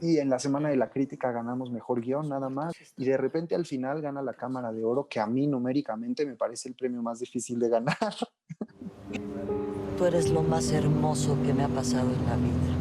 y en la Semana de la Crítica ganamos Mejor Guión nada más, y de repente al final gana la Cámara de Oro, que a mí numéricamente me parece el premio más difícil de ganar. Tú eres lo más hermoso que me ha pasado en la vida.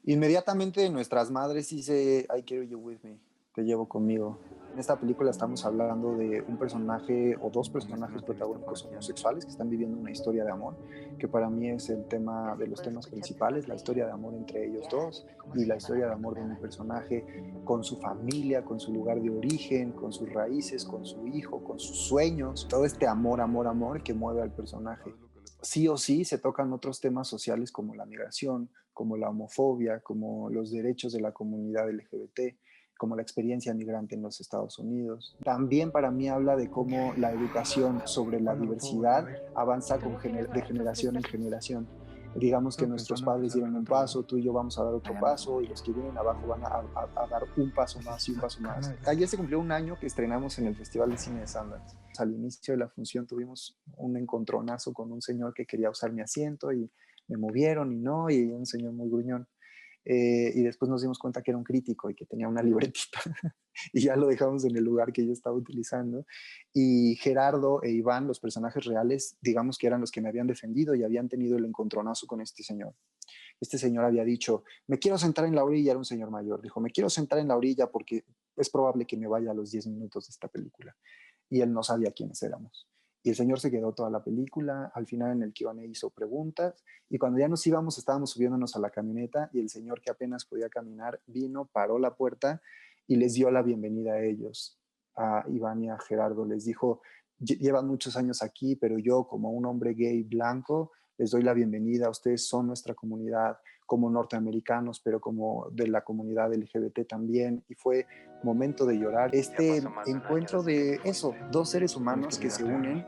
Inmediatamente nuestras madres dice, I carry you with me, te llevo conmigo. En esta película estamos hablando de un personaje o dos personajes protagónicos homosexuales que están viviendo una historia de amor, que para mí es el tema de los temas principales, la historia de amor entre ellos dos y la historia de amor de un personaje con su familia, con su lugar de origen, con sus raíces, con su hijo, con sus sueños, todo este amor, amor, amor que mueve al personaje. Sí o sí se tocan otros temas sociales como la migración, como la homofobia, como los derechos de la comunidad LGBT, como la experiencia migrante en los Estados Unidos. También para mí habla de cómo la educación sobre la diversidad avanza de generación en generación. Digamos que nuestros padres dieron un paso, tú y yo vamos a dar otro paso, y los que vienen abajo van a dar un paso más y un paso más. Ayer se cumplió un año que estrenamos en el Festival de Cine de Sundance. Al inicio de la función tuvimos un encontronazo con un señor que quería usar mi asiento y me movieron y no, y un señor muy gruñón. Y después nos dimos cuenta que era un crítico y que tenía una libretita y ya lo dejamos en el lugar que yo estaba utilizando. Y Gerardo e Iván, los personajes reales, digamos que eran los que me habían defendido y habían tenido el encontronazo con este señor. Este señor había dicho, me quiero sentar en la orilla, era un señor mayor, dijo, me quiero sentar en la orilla porque es probable que me vaya a los 10 minutos de esta película. Y él no sabía quiénes éramos. Y el señor se quedó toda la película, al final en el Q&A hizo preguntas, y cuando ya nos íbamos, estábamos subiéndonos a la camioneta, y el señor, que apenas podía caminar, vino, paró la puerta y les dio la bienvenida a ellos, a Iván y a Gerardo. Les dijo, llevan muchos años aquí, pero yo, como un hombre gay blanco, les doy la bienvenida, ustedes son nuestra comunidad, como norteamericanos, pero como de la comunidad LGBT también, y fue momento de llorar. Este encuentro de eso, dos seres humanos que se unen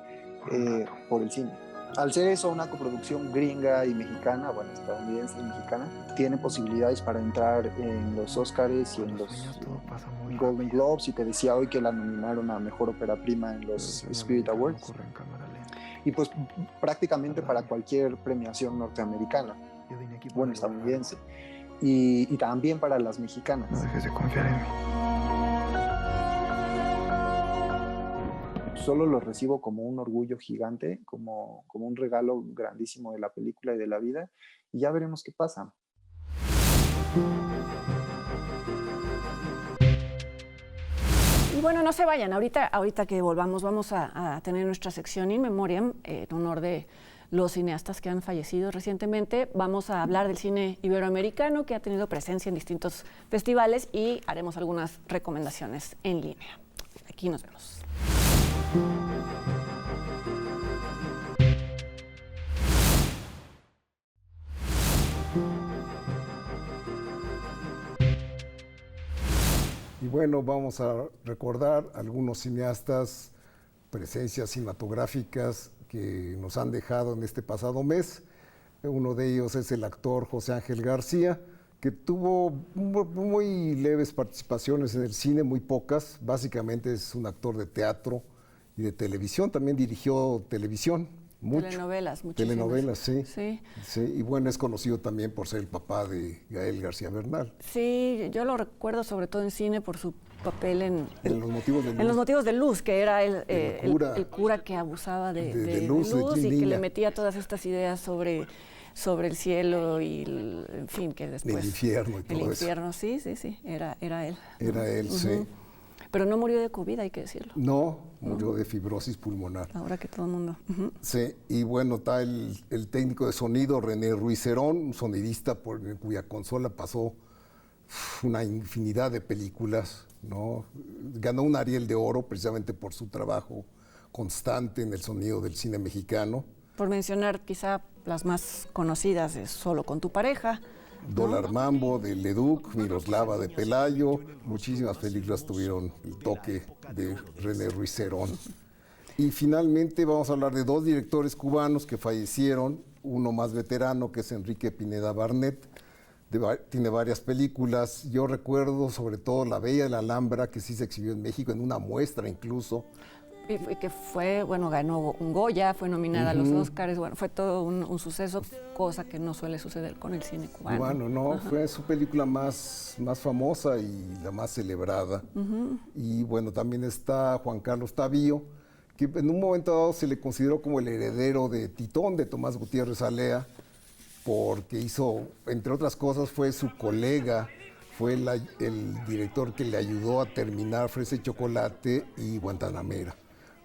por el cine. Al ser eso una coproducción gringa y mexicana, bueno, estadounidense y mexicana, tiene posibilidades para entrar en los Oscars y en los Golden Globes, y te decía hoy que la nominaron a Mejor Ópera Prima en los Spirit Awards, y pues prácticamente para cualquier premiación norteamericana, bueno, estadounidense, y también para las mexicanas. No dejes de confiar en mí. Solo lo recibo como un orgullo gigante, como un regalo grandísimo de la película y de la vida, y ya veremos qué pasa. Y bueno, no se vayan, ahorita que volvamos vamos a tener nuestra sección In Memoriam, en honor de los cineastas que han fallecido recientemente. Vamos a hablar del cine iberoamericano, que ha tenido presencia en distintos festivales, y haremos algunas recomendaciones en línea. Aquí nos vemos. Y bueno, vamos a recordar algunos cineastas, presencias cinematográficas que nos han dejado en este pasado mes. Uno de ellos es el actor José Ángel García, que tuvo muy leves participaciones en el cine, muy pocas. Básicamente es un actor de teatro y de televisión. También dirigió televisión. Mucho. Telenovelas, muchísimas. Telenovelas, sí. Sí. Sí. Y bueno, es conocido también por ser el papá de Gael García Bernal. Sí, yo lo recuerdo sobre todo en cine por su papel en Los motivos de luz. En Los motivos de luz, que era el cura que abusaba de luz y Lila, que le metía todas estas ideas sobre el cielo y, en fin, que después... El infierno y todo eso. El infierno, sí, era él. Era él, sí. Pero no murió de COVID, hay que decirlo. No, murió de fibrosis pulmonar. Ahora que todo el mundo... Sí, y bueno, está el técnico de sonido, René Ruiz Cerón, un sonidista por cuya consola pasó una infinidad de películas, ¿no? Ganó un Ariel de Oro precisamente por su trabajo constante en el sonido del cine mexicano. Por mencionar quizá las más conocidas es Solo con tu pareja, Dólar Mambo de Leduc, Miroslava de Pelayo, muchísimas películas tuvieron el toque de René Ruiz Cerón. Y finalmente vamos a hablar de dos directores cubanos que fallecieron, uno más veterano que es Enrique Pineda Barnet, tiene varias películas. Yo recuerdo sobre todo La Bella de la Alhambra, que sí se exhibió en México, en una muestra incluso. Y que fue, bueno, ganó un Goya, fue nominada a los Oscars, bueno, fue todo un suceso, cosa que no suele suceder con el cine cubano. Bueno, no, fue su película más famosa y la más celebrada. Y bueno, también está Juan Carlos Tavío, que en un momento dado se le consideró como el heredero de Titón, de Tomás Gutiérrez Alea, porque hizo, entre otras cosas, fue su colega, fue el director que le ayudó a terminar Fresa y Chocolate y Guantanamera,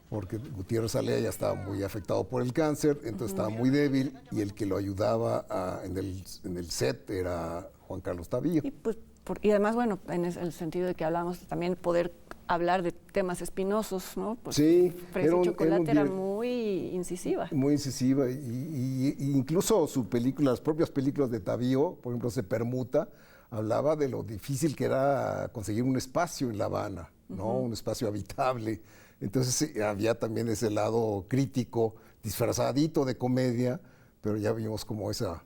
porque Gutiérrez Alea ya estaba muy afectado por el cáncer, entonces estaba muy débil, y el que lo ayudaba en el set era Juan Carlos Tavío. Y, pues, y además, bueno, en el sentido de que hablamos también poder hablar de temas espinosos, ¿no? Pues Sí, Fresa y Chocolate era muy incisiva. Muy incisiva, y incluso las propias películas de Tavío, por ejemplo, Se Permuta, hablaba de lo difícil que era conseguir un espacio en La Habana, ¿no? Un espacio habitable. Entonces sí, había también ese lado crítico, disfrazadito de comedia, pero ya vimos como eso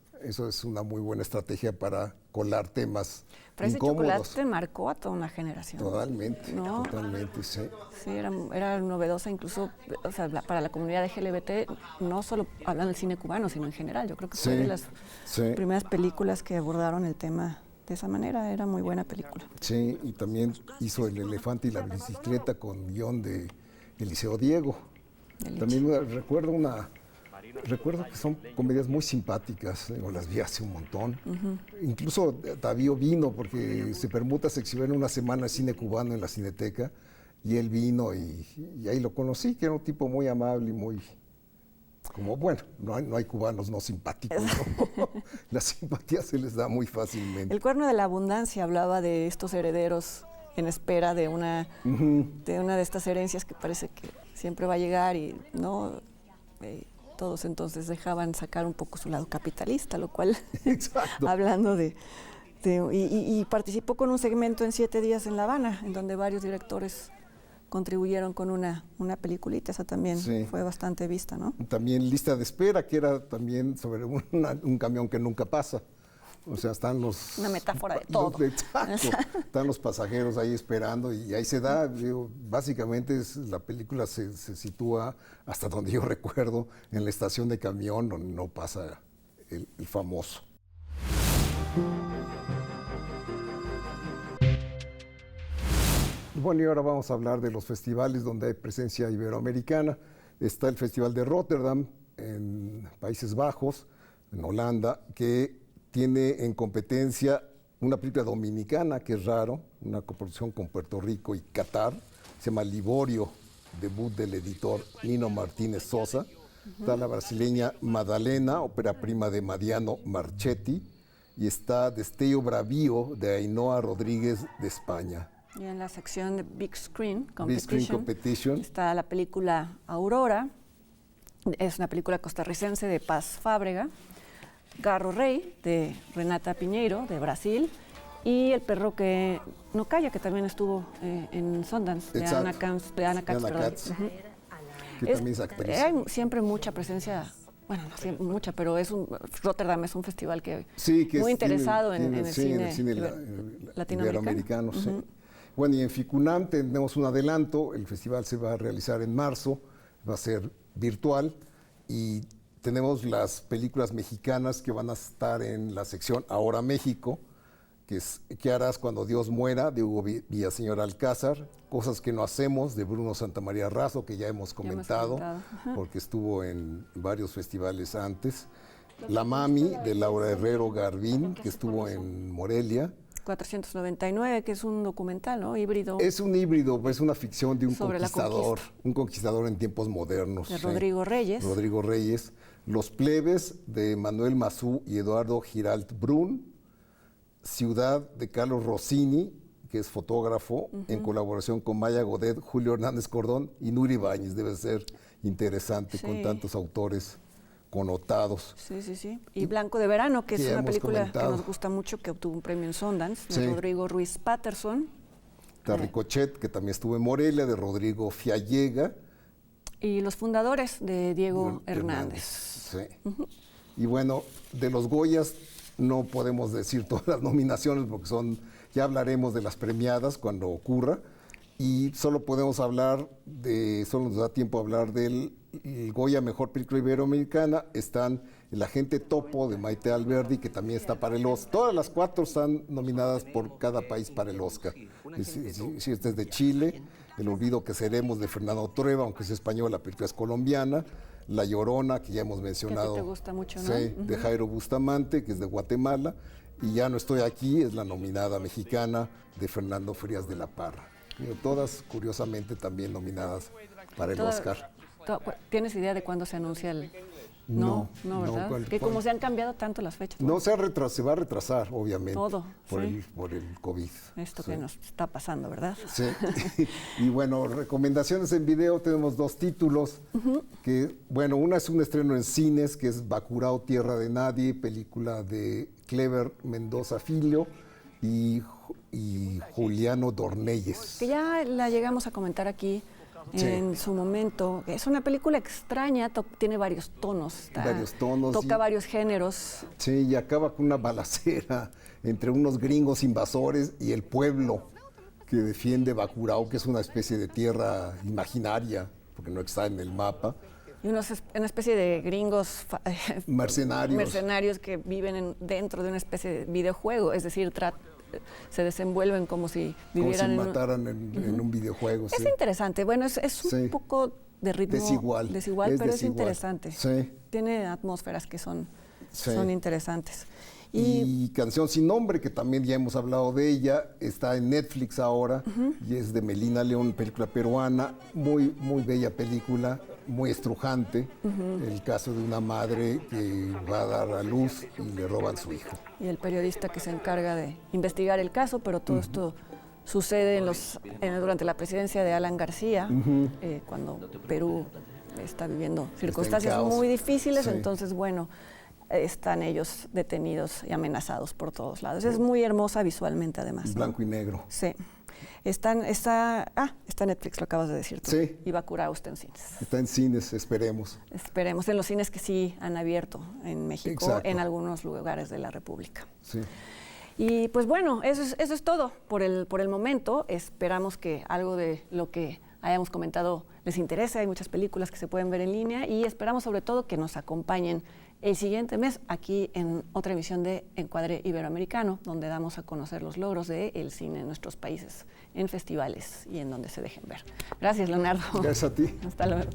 es una muy buena estrategia para colar temas Fresa y incómodos. Chocolate marcó a toda una generación. Totalmente, ¿no? totalmente, sí. Sí, era novedosa incluso, o sea, para la comunidad LGBT, no solo hablando del cine cubano, sino en general. Yo creo que fue de las primeras películas que abordaron el tema de esa manera. Era muy buena película. Sí, y también hizo El elefante y la bicicleta con guión de Eliseo Diego. También recuerdo que son comedias muy simpáticas, las vi hace un montón. Incluso Tavío vino, porque Se Permuta se exhibió en una semana de cine cubano en la Cineteca, y él vino y ahí lo conocí, que era un tipo muy amable y muy... Como, bueno, no hay cubanos no simpáticos, ¿no? La simpatía se les da muy fácilmente. El Cuerno de la Abundancia hablaba de estos herederos en espera de una de estas herencias que parece que siempre va a llegar, y no todos entonces dejaban sacar un poco su lado capitalista, lo cual, hablando y participó con un segmento en 7 días en La Habana, en donde varios directores contribuyeron con una peliculita. Esa también fue bastante vista, ¿no? También Lista de Espera, que era también sobre un camión que nunca pasa. O sea, están una metáfora de todo. Exacto. Están los pasajeros ahí esperando, y ahí se da, básicamente la película se sitúa, hasta donde yo recuerdo, en la estación de camión donde no pasa el famoso. Bueno, y ahora vamos a hablar de los festivales donde hay presencia iberoamericana. Está el Festival de Rotterdam, en Países Bajos, en Holanda, que tiene en competencia una película dominicana, que es raro, una coproducción con Puerto Rico y Qatar, se llama Liborio, debut del editor Nino Martínez Sosa. Está la brasileña Madalena, ópera prima de Mariano Marchetti, y está Destello Bravío, de Ainhoa Rodríguez, de España. Y en la sección de Big Screen Competition está la película Aurora, es una película costarricense de Paz Fábrega, Garro Rey, de Renata Piñeiro, de Brasil, y El perro que no calla, que también estuvo en Sundance, de Ana Katz. Que también es actriz. Hay siempre mucha presencia, bueno, no siempre mucha, pero Rotterdam es un festival que muy interesado en el cine latinoamericano. Sí. Bueno, y en FICUNAM tenemos un adelanto. El festival se va a realizar en marzo, va a ser virtual, y tenemos las películas mexicanas que van a estar en la sección Ahora México, que es ¿Qué harás cuando Dios muera?, de Hugo Villaseñor Alcázar, Cosas que no hacemos, de Bruno Santamaría Razo, que ya hemos comentado. Porque estuvo en varios festivales antes. La Mami, de Laura Herrero Garbín, que estuvo en Morelia. 499, que es un documental, ¿no? Híbrido. Es un híbrido, es una ficción de un conquistador en tiempos modernos. De Rodrigo Reyes. Rodrigo Reyes. Los Plebes, de Manuel Mazú y Eduardo Giralt Brun. Ciudad, de Carlos Rossini, que es fotógrafo, en colaboración con Maya Godet, Julio Hernández Cordón y Nuri Ibáñez. Debe ser interesante con tantos autores connotados. Sí. Y Blanco de Verano, que es una película que nos gusta mucho, que obtuvo un premio en Sundance, de Rodrigo Ruiz Patterson. Ricochet, que también estuvo en Morelia, de Rodrigo Fiallega. Y Los Fundadores, de Diego Hernández. Sí. Y bueno, de los Goyas no podemos decir todas las nominaciones, porque ya hablaremos de las premiadas cuando ocurra, y solo nos da tiempo a hablar del Goya Mejor Película Iberoamericana. Están El Agente Topo, de Maite Alberdi, que también está para el Oscar. Todas las 4 están nominadas por cada país para el Oscar. Si este es de Chile, El Olvido que Seremos, de Fernando Trueba, aunque es español, la película es colombiana. La Llorona, que ya hemos mencionado. Que a ti te gusta mucho, ¿no? Sí, de Jairo Bustamante, que es de Guatemala. Y Ya no estoy aquí, es la nominada mexicana de Fernando Frías de la Parra. Pero todas, curiosamente, también nominadas para el Oscar. ¿Tienes idea de cuándo se anuncia el...? No, ¿verdad? Que como se han cambiado tanto las fechas. No, se va a retrasar, obviamente. Todo, por sí. por el COVID. Esto que nos está pasando, ¿verdad? Sí. Y bueno, recomendaciones en video, tenemos 2 títulos. Que, bueno, una es un estreno en cines, que es Bacurao, Tierra de Nadie, película de Clever Mendoza Filho y Juliano Dornelles. Que ya la llegamos a comentar aquí en su momento. Es una película extraña, tiene varios tonos. Toca varios géneros. Sí, y acaba con una balacera entre unos gringos invasores y el pueblo que defiende Bacurao, que es una especie de tierra imaginaria, porque no está en el mapa. Y una especie de gringos mercenarios que viven dentro de una especie de videojuego, es decir, se desenvuelven como si vivieran como si mataran en un videojuego. Es interesante, bueno, es un poco de ritmo desigual, pero es interesante. Sí. Tiene atmósferas que son interesantes. Y Canción sin nombre, que también ya hemos hablado de ella, está en Netflix ahora, y es de Melina León, película peruana, muy, muy bella película, muy estrujante, el caso de una madre que va a dar a luz y le roban su hijo. Y el periodista que se encarga de investigar el caso, pero todo esto sucede durante la presidencia de Alan García, cuando Perú está viviendo circunstancias muy difíciles, entonces, bueno, están ellos detenidos y amenazados por todos lados. Es muy hermosa visualmente, además. Blanco y negro. Sí. Está en Netflix, lo acabas de decir tú. Sí. Y Bacurao está en cines. Está en cines, esperemos. Esperemos, en los cines que sí han abierto en México, Exacto. en algunos lugares de la República. Sí. Y pues bueno, eso es todo por el momento. Esperamos que algo de lo que hayamos comentado les interese. Hay muchas películas que se pueden ver en línea y esperamos sobre todo que nos acompañen el siguiente mes aquí en otra emisión de Encuadre Iberoamericano, donde damos a conocer los logros del cine en nuestros países, en festivales y en donde se dejen ver. Gracias, Leonardo. Gracias a ti. Hasta luego.